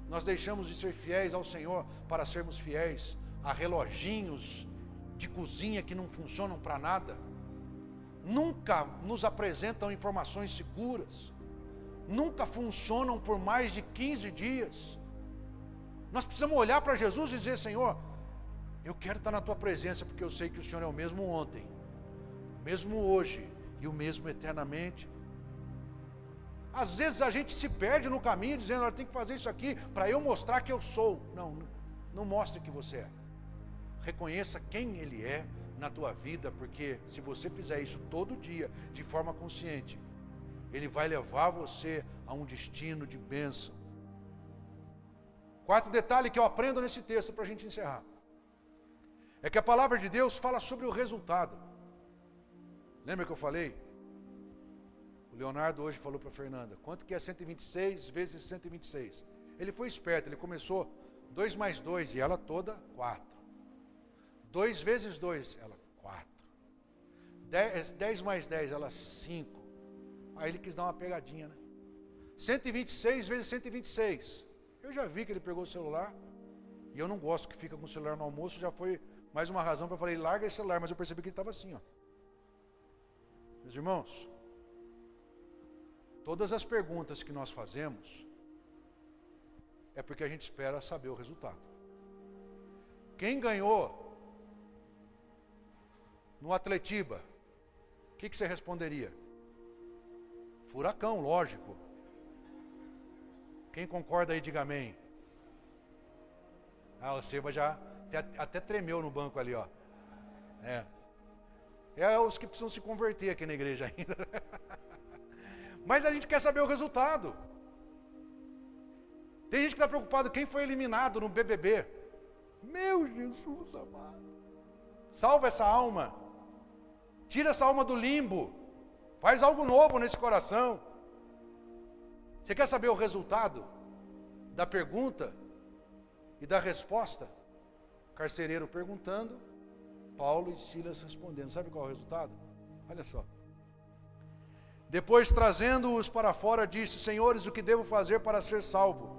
nós deixamos de ser fiéis ao Senhor para sermos fiéis a reloginhos de cozinha que não funcionam para nada? Nunca nos apresentam informações seguras, nunca funcionam por mais de 15 dias. Nós precisamos olhar para Jesus e dizer, Senhor, eu quero estar na tua presença, porque eu sei que o Senhor é o mesmo ontem, o mesmo hoje e o mesmo eternamente. Às vezes a gente se perde no caminho dizendo, eu tenho que fazer isso aqui para eu mostrar que eu sou. Não mostre que você é. Reconheça quem Ele é na tua vida, porque se você fizer isso todo dia, de forma consciente, Ele vai levar você a um destino de bênção. Quarto detalhe que eu aprendo nesse texto para a gente encerrar, é que a palavra de Deus fala sobre o resultado. Lembra que eu falei? O Leonardo hoje falou para a Fernanda, quanto que é 126 vezes 126? Ele foi esperto, ele começou 2 mais 2 e ela toda 4. 2 vezes 2, ela 4. 10 mais 10, ela 5. Aí ele quis dar uma pegadinha, né? 126 vezes 126. Eu já vi que ele pegou o celular, e eu não gosto que fica com o celular no almoço, já foi mais uma razão para eu falar, larga esse celular, mas eu percebi que ele estava assim, ó. Meus irmãos, todas as perguntas que nós fazemos, é porque a gente espera saber o resultado. Quem ganhou no Atletiba, o que você responderia? Furacão, lógico. Quem concorda aí, diga amém. Ah, o Seba já até tremeu no banco ali, ó. É os que precisam se converter aqui na igreja ainda. Mas a gente quer saber o resultado. Tem gente que está preocupado quem foi eliminado no BBB. Meu Jesus amado. Salva essa alma. Tira essa alma do limbo. Faz algo novo nesse coração. Você quer saber o resultado da pergunta e da resposta? Carcereiro perguntando, Paulo e Silas respondendo. Sabe qual é o resultado? Olha só. Depois, trazendo-os para fora, disse: Senhores, o que devo fazer para ser salvo?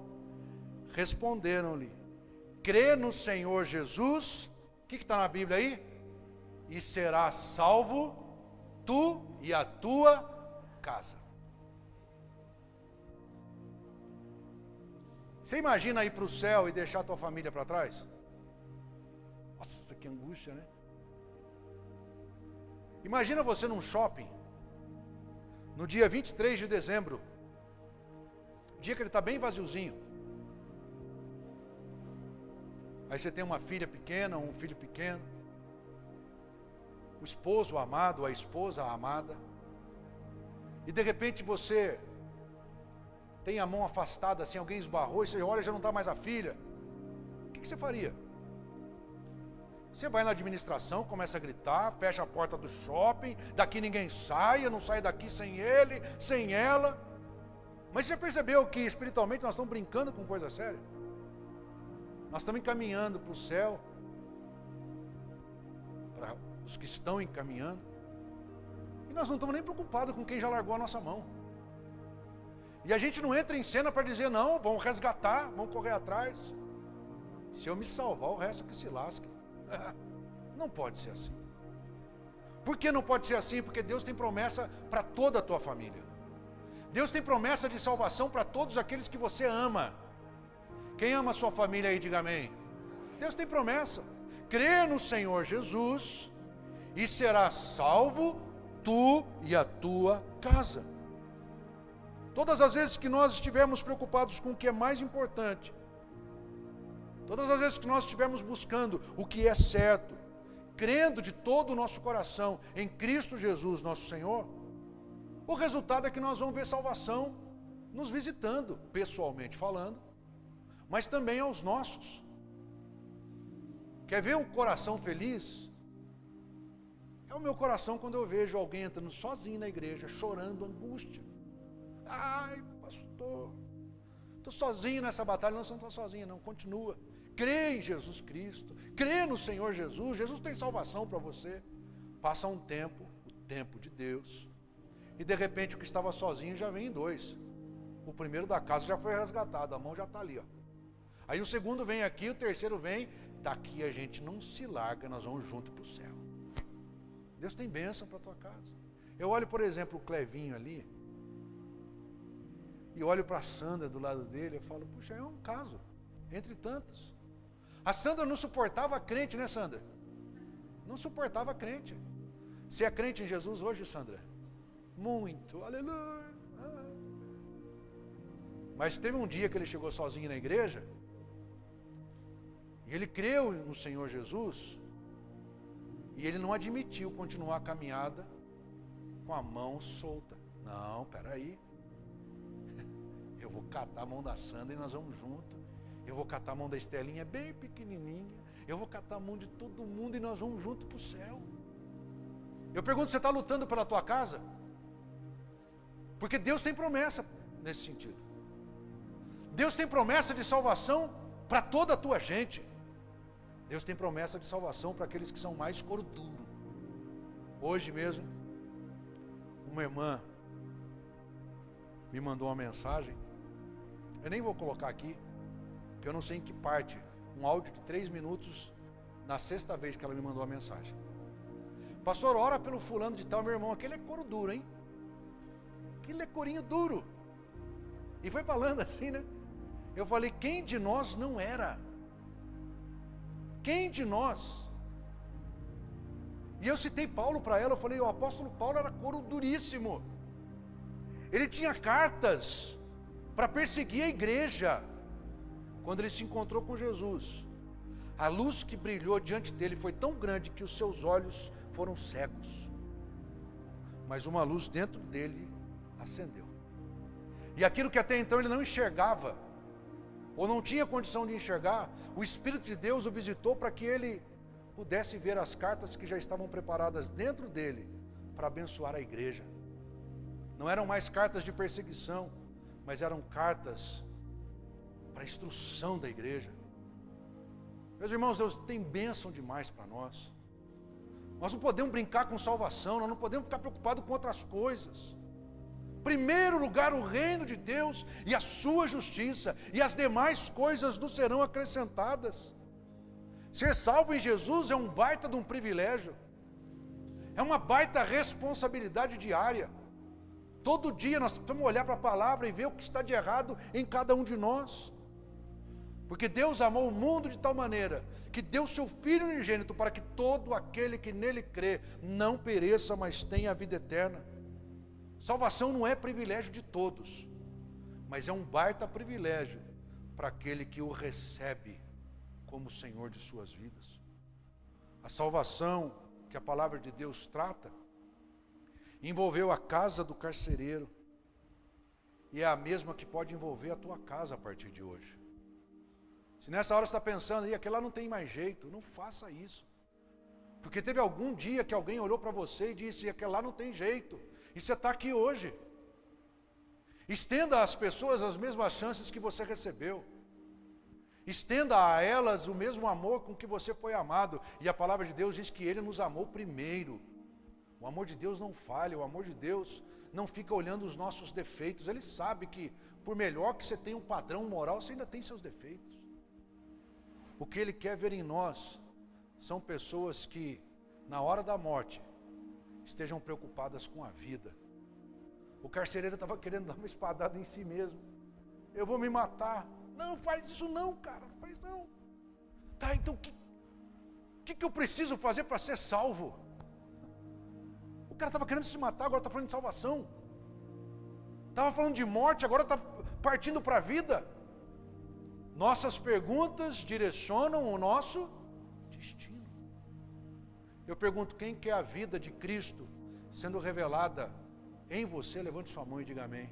Responderam-lhe: crê no Senhor Jesus. O que está na Bíblia aí? E serás salvo, tu e a tua casa. Você imagina ir para o céu e deixar a tua família para trás? Nossa, que angústia, né? Imagina você num shopping, no dia 23 de dezembro, dia que ele está bem vaziozinho. Aí você tem uma filha pequena, um filho pequeno, o esposo amado, a esposa amada, e de repente você tem a mão afastada assim, alguém esbarrou, e você olha, já não está mais a filha. O que você faria? Você vai na administração, começa a gritar, fecha a porta do shopping, daqui ninguém sai, eu não saio daqui sem ele, sem ela. Mas você já percebeu que espiritualmente nós estamos brincando com coisa séria? Nós estamos encaminhando para o céu, para os que estão encaminhando, e nós não estamos nem preocupados com quem já largou a nossa mão. E a gente não entra em cena para dizer: não, vamos resgatar, vamos correr atrás. Se eu me salvar, o resto que se lasque. Não pode ser assim. Por que não pode ser assim? Porque Deus tem promessa para toda a tua família. Deus tem promessa de salvação para todos aqueles que você ama. Quem ama a sua família aí, diga amém. Deus tem promessa. Crê no Senhor Jesus e serás salvo, tu e a tua casa. Todas as vezes que nós estivermos preocupados com o que é mais importante, todas as vezes que nós estivermos buscando o que é certo, crendo de todo o nosso coração em Cristo Jesus, nosso Senhor, o resultado é que nós vamos ver salvação nos visitando, pessoalmente falando, mas também aos nossos. Quer ver um coração feliz? É o meu coração quando eu vejo alguém entrando sozinho na igreja, chorando, angústia. Ai, pastor, estou sozinho nessa batalha. Não, você não está sozinho não, continua. Crê em Jesus Cristo, crê no Senhor Jesus. Jesus tem salvação para você. Passa um tempo, o tempo de Deus, e de repente o que estava sozinho já vem em dois. O primeiro da casa já foi resgatado, a mão já está ali, ó. Aí o segundo vem aqui, o terceiro vem. Daqui a gente não se larga, nós vamos junto para o céu. Deus tem bênção para a tua casa. Eu olho, por exemplo, o Clevinho ali, e olho para a Sandra do lado dele, eu falo: puxa, é um caso, entre tantos. A Sandra não suportava crente, né, Sandra? Não suportava crente. Você é crente em Jesus hoje, Sandra? Muito, aleluia. Mas teve um dia que ele chegou sozinho na igreja, e ele creu no Senhor Jesus, e ele não admitiu continuar a caminhada com a mão solta. Não, peraí. Eu vou catar a mão da Sandra e nós vamos junto. Eu vou catar a mão da Estelinha, bem pequenininha. Eu vou catar a mão de todo mundo e nós vamos junto para o céu. Eu pergunto: você está lutando pela tua casa? Porque Deus tem promessa nesse sentido. Deus tem promessa de salvação para toda a tua gente. Deus tem promessa de salvação para aqueles que são mais couro duro. Hoje mesmo, uma irmã me mandou uma mensagem. Eu nem vou colocar aqui, porque eu não sei em que parte. Um áudio de 3 minutos, na 6ª vez que ela me mandou a mensagem. Pastor, ora pelo fulano de tal, meu irmão, aquele é couro duro, hein? Aquele é corinho duro. E foi falando assim, né? Eu falei: quem de nós não era? Quem de nós? E eu citei Paulo para ela, eu falei: o apóstolo Paulo era couro duríssimo. Ele tinha cartas para perseguir a igreja. Quando ele se encontrou com Jesus, a luz que brilhou diante dele foi tão grande que os seus olhos foram cegos. Mas uma luz dentro dele acendeu. E aquilo que até então ele não enxergava, ou não tinha condição de enxergar, o Espírito de Deus o visitou para que ele pudesse ver as cartas que já estavam preparadas dentro dele para abençoar a igreja. Não eram mais cartas de perseguição, mas eram cartas para a instrução da igreja. Meus irmãos, Deus tem bênção demais para nós. Nós não podemos brincar com salvação, nós não podemos ficar preocupados com outras coisas. Primeiro lugar, o reino de Deus e a sua justiça, e as demais coisas nos serão acrescentadas. Ser salvo em Jesus é um baita de um privilégio, é uma baita responsabilidade diária. Todo dia nós precisamos olhar para a palavra e ver o que está de errado em cada um de nós. Porque Deus amou o mundo de tal maneira que deu seu Filho unigênito para que todo aquele que nele crê não pereça, mas tenha a vida eterna. Salvação não é privilégio de todos, mas é um baita privilégio para aquele que o recebe como Senhor de suas vidas. A salvação que a palavra de Deus trata envolveu a casa do carcereiro, e é a mesma que pode envolver a tua casa a partir de hoje. Se nessa hora você está pensando, aquele lá não tem mais jeito, não faça isso. Porque teve algum dia que alguém olhou para você e disse, aquele lá não tem jeito. E você está aqui hoje. Estenda às pessoas as mesmas chances que você recebeu. Estenda a elas o mesmo amor com que você foi amado. E a palavra de Deus diz que Ele nos amou primeiro. O amor de Deus não falha, o amor de Deus não fica olhando os nossos defeitos. Ele sabe que, por melhor que você tenha um padrão moral, você ainda tem seus defeitos. O que Ele quer ver em nós são pessoas que, na hora da morte, estejam preocupadas com a vida. O carcereiro estava querendo dar uma espadada em si mesmo. Eu vou me matar. Não, faz isso não, cara, não faz não. Tá, então o que eu preciso fazer para ser salvo? O cara estava querendo se matar, agora está falando de salvação. Estava falando de morte, agora está partindo para a vida. Nossas perguntas direcionam o nosso destino. Eu pergunto, quem quer a vida de Cristo sendo revelada em você? Levante sua mão e diga amém.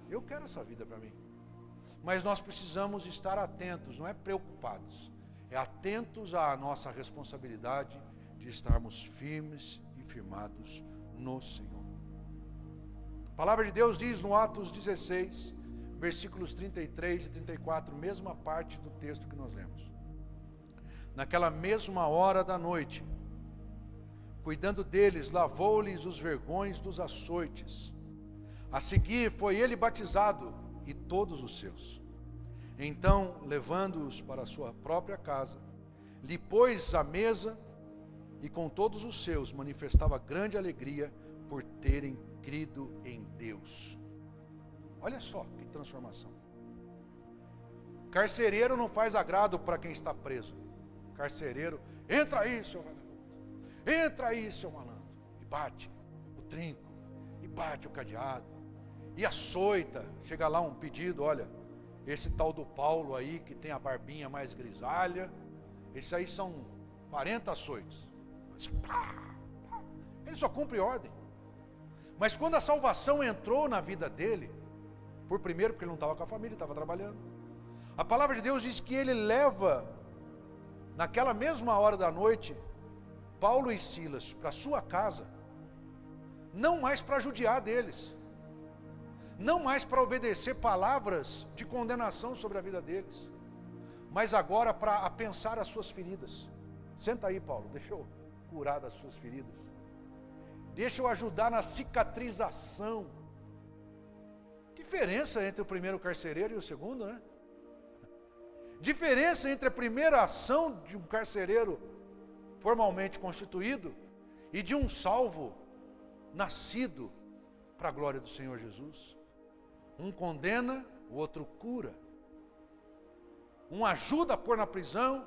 Eu quero essa vida para mim. Mas nós precisamos estar atentos, não é preocupados. É atentos à nossa responsabilidade de estarmos firmes e firmados no Senhor. A palavra de Deus diz no Atos 16, versículos 33 e 34, mesma parte do texto que nós lemos. Naquela mesma hora da noite, cuidando deles, lavou-lhes os vergões dos açoites. A seguir foi ele batizado e todos os seus. Então, levando-os para a sua própria casa, lhe pôs à mesa e com todos os seus manifestava grande alegria por terem crido em Deus. Olha só que transformação. Carcereiro não faz agrado para quem está preso. Carcereiro, entra aí, seu vagabundo. Entra aí, seu malandro. E bate o trinco, e bate o cadeado, e açoita. Chega lá um pedido, olha, esse tal do Paulo aí, que tem a barbinha mais grisalha, esse aí são 40 açoites. Ele só cumpre ordem. Mas quando a salvação entrou na vida dele, por primeiro porque ele não estava com a família, estava trabalhando, a palavra de Deus diz que ele leva, naquela mesma hora da noite, Paulo e Silas para sua casa, não mais para judiar deles, não mais para obedecer palavras de condenação sobre a vida deles, mas agora para pensar as suas feridas. Senta aí, Paulo, deixa eu curar das suas feridas, deixa eu ajudar na cicatrização. Diferença entre o primeiro carcereiro e o segundo, né? Diferença entre a primeira ação de um carcereiro formalmente constituído e de um salvo nascido para a glória do Senhor Jesus. Um condena, o outro cura. Um ajuda a pôr na prisão,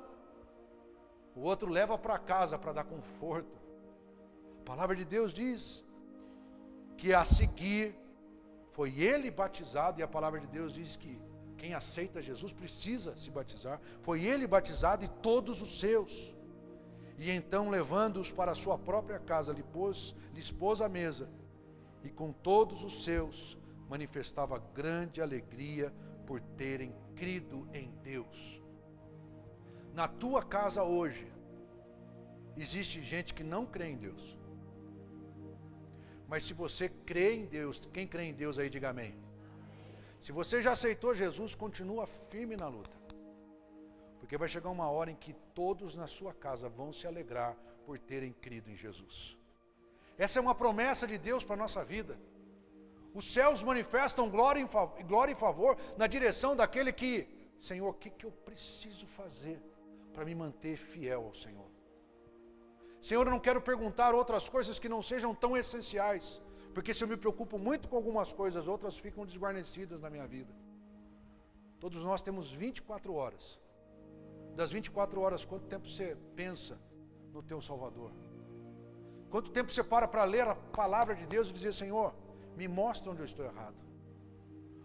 o outro leva para casa para dar conforto. A palavra de Deus diz que a seguir foi ele batizado, e a palavra de Deus diz que quem aceita Jesus precisa se batizar. Foi ele batizado e todos os seus. E então, levando-os para a sua própria casa, lhes pôs à mesa, e com todos os seus manifestava grande alegria por terem crido em Deus. Na tua casa hoje, existe gente que não crê em Deus. Mas se você crê em Deus, quem crê em Deus aí, diga amém. Se você já aceitou Jesus, continua firme na luta. Porque vai chegar uma hora em que todos na sua casa vão se alegrar por terem crido em Jesus. Essa é uma promessa de Deus para a nossa vida. Os céus manifestam glória e favor na direção daquele que, Senhor, o que eu preciso fazer para me manter fiel ao Senhor? Senhor, eu não quero perguntar outras coisas que não sejam tão essenciais, porque se eu me preocupo muito com algumas coisas, outras ficam desguarnecidas na minha vida. Todos nós temos 24 horas. Das 24 horas, quanto tempo você pensa no teu Salvador? Quanto tempo você para ler a palavra de Deus e dizer, Senhor, me mostra onde eu estou errado?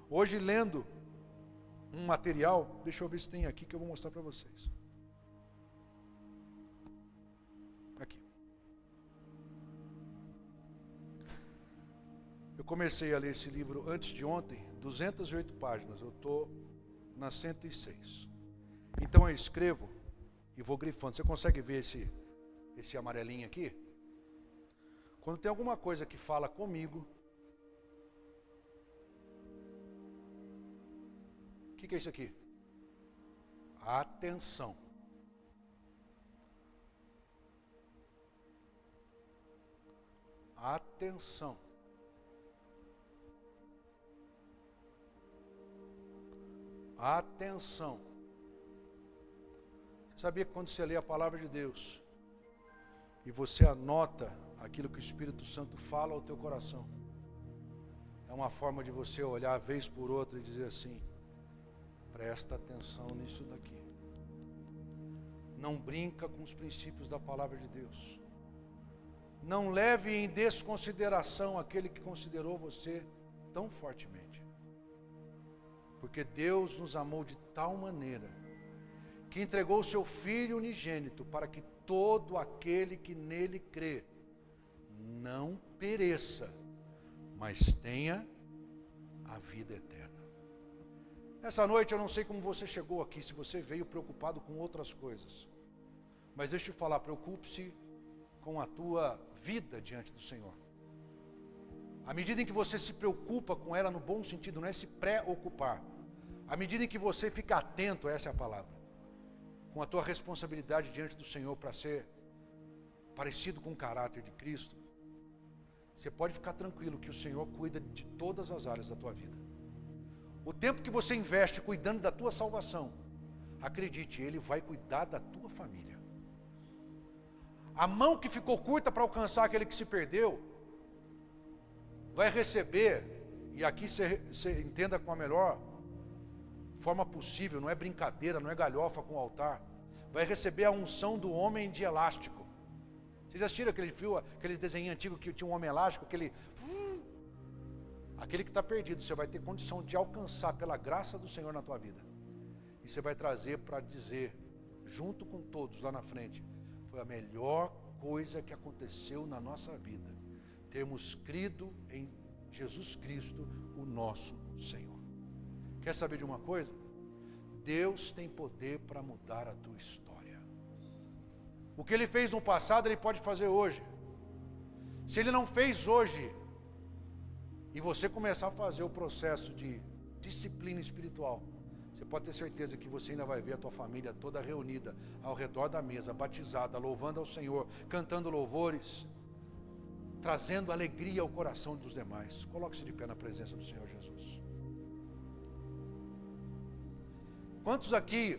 Hoje, lendo um material, deixa eu ver se tem aqui que eu vou mostrar para vocês. Aqui. Eu comecei a ler esse livro antes de ontem, 208 páginas, eu estou na 106. Então eu escrevo e vou grifando. Você consegue ver esse amarelinho aqui? Quando tem alguma coisa que fala comigo, o que é isso aqui? Atenção. Atenção. Atenção. Você sabia que quando você lê a palavra de Deus e você anota aquilo que o Espírito Santo fala ao teu coração, é uma forma de você olhar vez por outra e dizer assim, presta atenção nisso daqui. Não brinca com os princípios da palavra de Deus. Não leve em desconsideração aquele que considerou você tão fortemente. Porque Deus nos amou de tal maneira que entregou o seu Filho unigênito para que todo aquele que nele crê não pereça, mas tenha a vida eterna. Nessa noite eu não sei como você chegou aqui, se você veio preocupado com outras coisas. Mas deixa eu te falar, preocupe-se com a tua vida diante do Senhor. À medida em que você se preocupa com ela no bom sentido, não é se preocupar. À medida em que você fica atento, essa é a palavra, com a tua responsabilidade diante do Senhor para ser parecido com o caráter de Cristo, você pode ficar tranquilo que o Senhor cuida de todas as áreas da tua vida. O tempo que você investe cuidando da tua salvação, acredite, Ele vai cuidar da tua família. A mão que ficou curta para alcançar aquele que se perdeu, vai receber, e aqui você entenda com a melhor forma possível, não é brincadeira, não é galhofa com o altar, vai receber a unção do homem de elástico. Vocês já assistiram aquele filme, aqueles desenhos antigos que tinha um homem elástico, aquele que está perdido, você vai ter condição de alcançar pela graça do Senhor na tua vida. E você vai trazer para dizer, junto com todos lá na frente, foi a melhor coisa que aconteceu na nossa vida, termos crido em Jesus Cristo, o nosso Senhor. Quer saber de uma coisa? Deus tem poder para mudar a tua história. O que Ele fez no passado, Ele pode fazer hoje. Se Ele não fez hoje, e você começar a fazer o processo de disciplina espiritual, você pode ter certeza que você ainda vai ver a tua família toda reunida ao redor da mesa, batizada, louvando ao Senhor, cantando louvores, trazendo alegria ao coração dos demais. Coloque-se de pé na presença do Senhor Jesus. Quantos aqui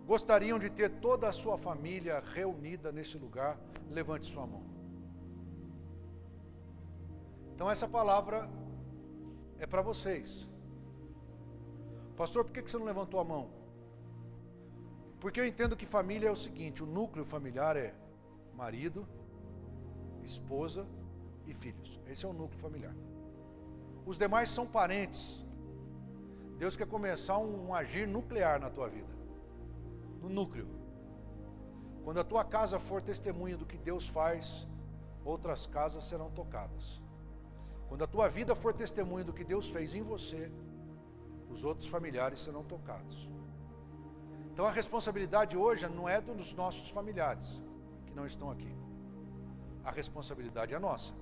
gostariam de ter toda a sua família reunida nesse lugar? Levante sua mão. Então essa palavra é para vocês. Pastor, por que você não levantou a mão? Porque eu entendo que família é o seguinte, o núcleo familiar é marido, esposa e filhos. Esse é o núcleo familiar. Os demais são parentes. Deus quer começar um agir nuclear na tua vida. No núcleo. Quando a tua casa for testemunha do que Deus faz, outras casas serão tocadas. Quando a tua vida for testemunho do que Deus fez em você, os outros familiares serão tocados. Então a responsabilidade hoje não é dos nossos familiares que não estão aqui. A responsabilidade é nossa.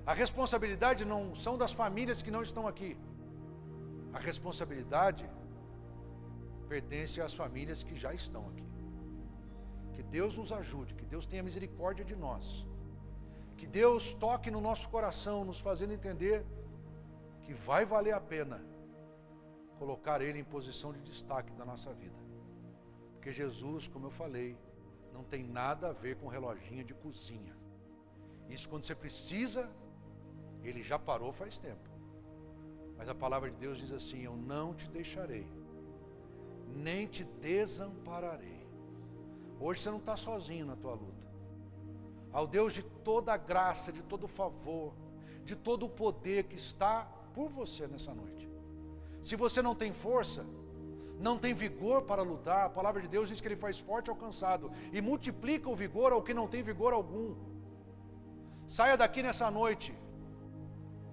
A responsabilidade não são das famílias que não estão aqui. A responsabilidade pertence às famílias que já estão aqui. Que Deus nos ajude, que Deus tenha misericórdia de nós. Que Deus toque no nosso coração, nos fazendo entender que vai valer a pena colocar Ele em posição de destaque da nossa vida. Porque Jesus, como eu falei, não tem nada a ver com reloginho de cozinha. Isso quando você precisa, Ele já parou faz tempo. Mas a palavra de Deus diz assim: eu não te deixarei, nem te desampararei. Hoje você não está sozinho na tua luta. Ao Deus de toda a graça, de todo o favor, de todo o poder que está por você nessa noite. Se você não tem força, não tem vigor para lutar, a palavra de Deus diz que Ele faz forte ao cansado e multiplica o vigor ao que não tem vigor algum. Saia daqui nessa noite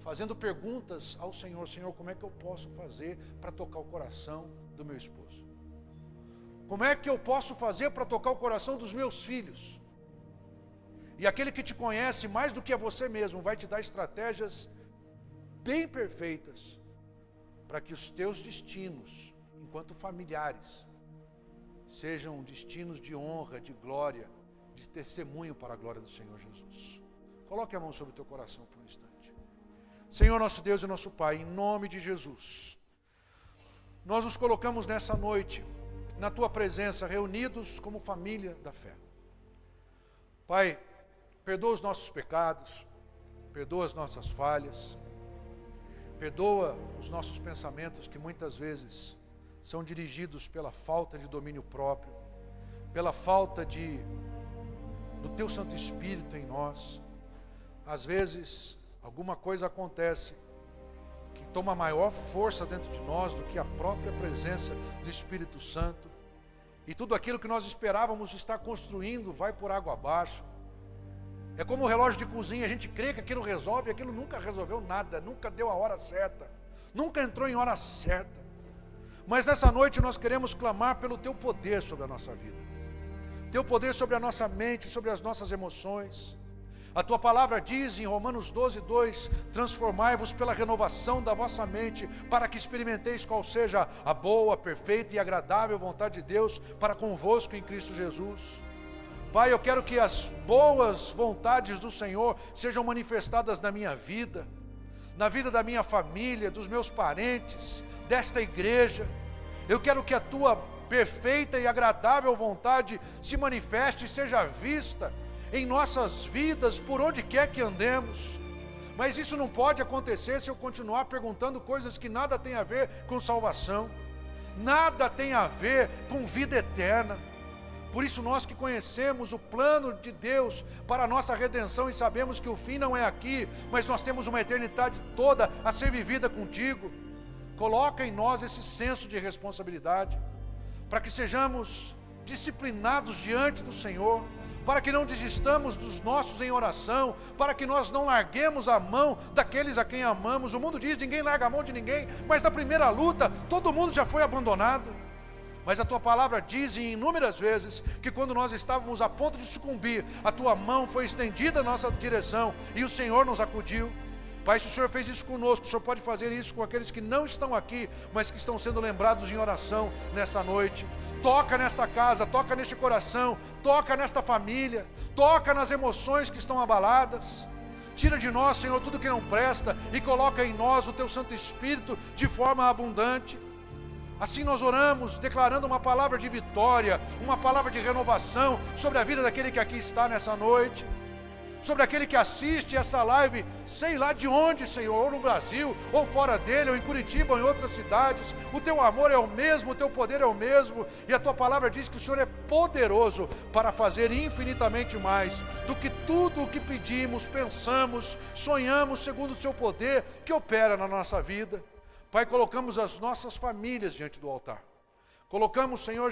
fazendo perguntas ao Senhor: Senhor, como é que eu posso fazer para tocar o coração do meu esposo? Como é que eu posso fazer para tocar o coração dos meus filhos? E aquele que te conhece mais do que a você mesmo vai te dar estratégias bem perfeitas para que os teus destinos, enquanto familiares, sejam destinos de honra, de glória, de testemunho para a glória do Senhor Jesus. Coloque a mão sobre o teu coração por um instante. Senhor nosso Deus e nosso Pai, em nome de Jesus, nós nos colocamos nessa noite na tua presença, reunidos como família da fé. Pai, perdoa os nossos pecados, perdoa as nossas falhas, perdoa os nossos pensamentos que muitas vezes são dirigidos pela falta de domínio próprio, pela falta do Teu Santo Espírito em nós. Às vezes, alguma coisa acontece que toma maior força dentro de nós do que a própria presença do Espírito Santo. E tudo aquilo que nós esperávamos estar construindo vai por água abaixo. É como o relógio de cozinha, a gente crê que aquilo resolve, aquilo nunca resolveu nada, nunca deu a hora certa, nunca entrou em hora certa. Mas nessa noite nós queremos clamar pelo Teu poder sobre a nossa vida, Teu poder sobre a nossa mente, sobre as nossas emoções. A Tua palavra diz em Romanos 12:2, transformai-vos pela renovação da vossa mente, para que experimenteis qual seja a boa, perfeita e agradável vontade de Deus para convosco em Cristo Jesus. Pai, eu quero que as boas vontades do Senhor sejam manifestadas na minha vida, na vida da minha família, dos meus parentes, desta igreja. Eu quero que a Tua perfeita e agradável vontade se manifeste e seja vista em nossas vidas, por onde quer que andemos. Mas isso não pode acontecer se eu continuar perguntando coisas que nada tem a ver com salvação, nada tem a ver com vida eterna. Por isso nós que conhecemos o plano de Deus para a nossa redenção e sabemos que o fim não é aqui, mas nós temos uma eternidade toda a ser vivida contigo, coloca em nós esse senso de responsabilidade, para que sejamos disciplinados diante do Senhor, para que não desistamos dos nossos em oração, para que nós não larguemos a mão daqueles a quem amamos. O mundo diz: ninguém larga a mão de ninguém, mas na primeira luta todo mundo já foi abandonado. Mas a Tua palavra diz inúmeras vezes que quando nós estávamos a ponto de sucumbir, a Tua mão foi estendida à nossa direção e o Senhor nos acudiu. Pai, se o Senhor fez isso conosco, o Senhor pode fazer isso com aqueles que não estão aqui, mas que estão sendo lembrados em oração nessa noite. Toca nesta casa, toca neste coração, toca nesta família, toca nas emoções que estão abaladas. Tira de nós, Senhor, tudo que não presta e coloca em nós o Teu Santo Espírito de forma abundante. Assim nós oramos, declarando uma palavra de vitória, uma palavra de renovação sobre a vida daquele que aqui está nessa noite, sobre aquele que assiste essa live, sei lá de onde, Senhor, ou no Brasil, ou fora dele, ou em Curitiba, ou em outras cidades. O Teu amor é o mesmo, o Teu poder é o mesmo, e a Tua palavra diz que o Senhor é poderoso para fazer infinitamente mais do que tudo o que pedimos, pensamos, sonhamos, segundo o Seu poder que opera na nossa vida. Pai, colocamos as nossas famílias diante do altar. Colocamos, Senhor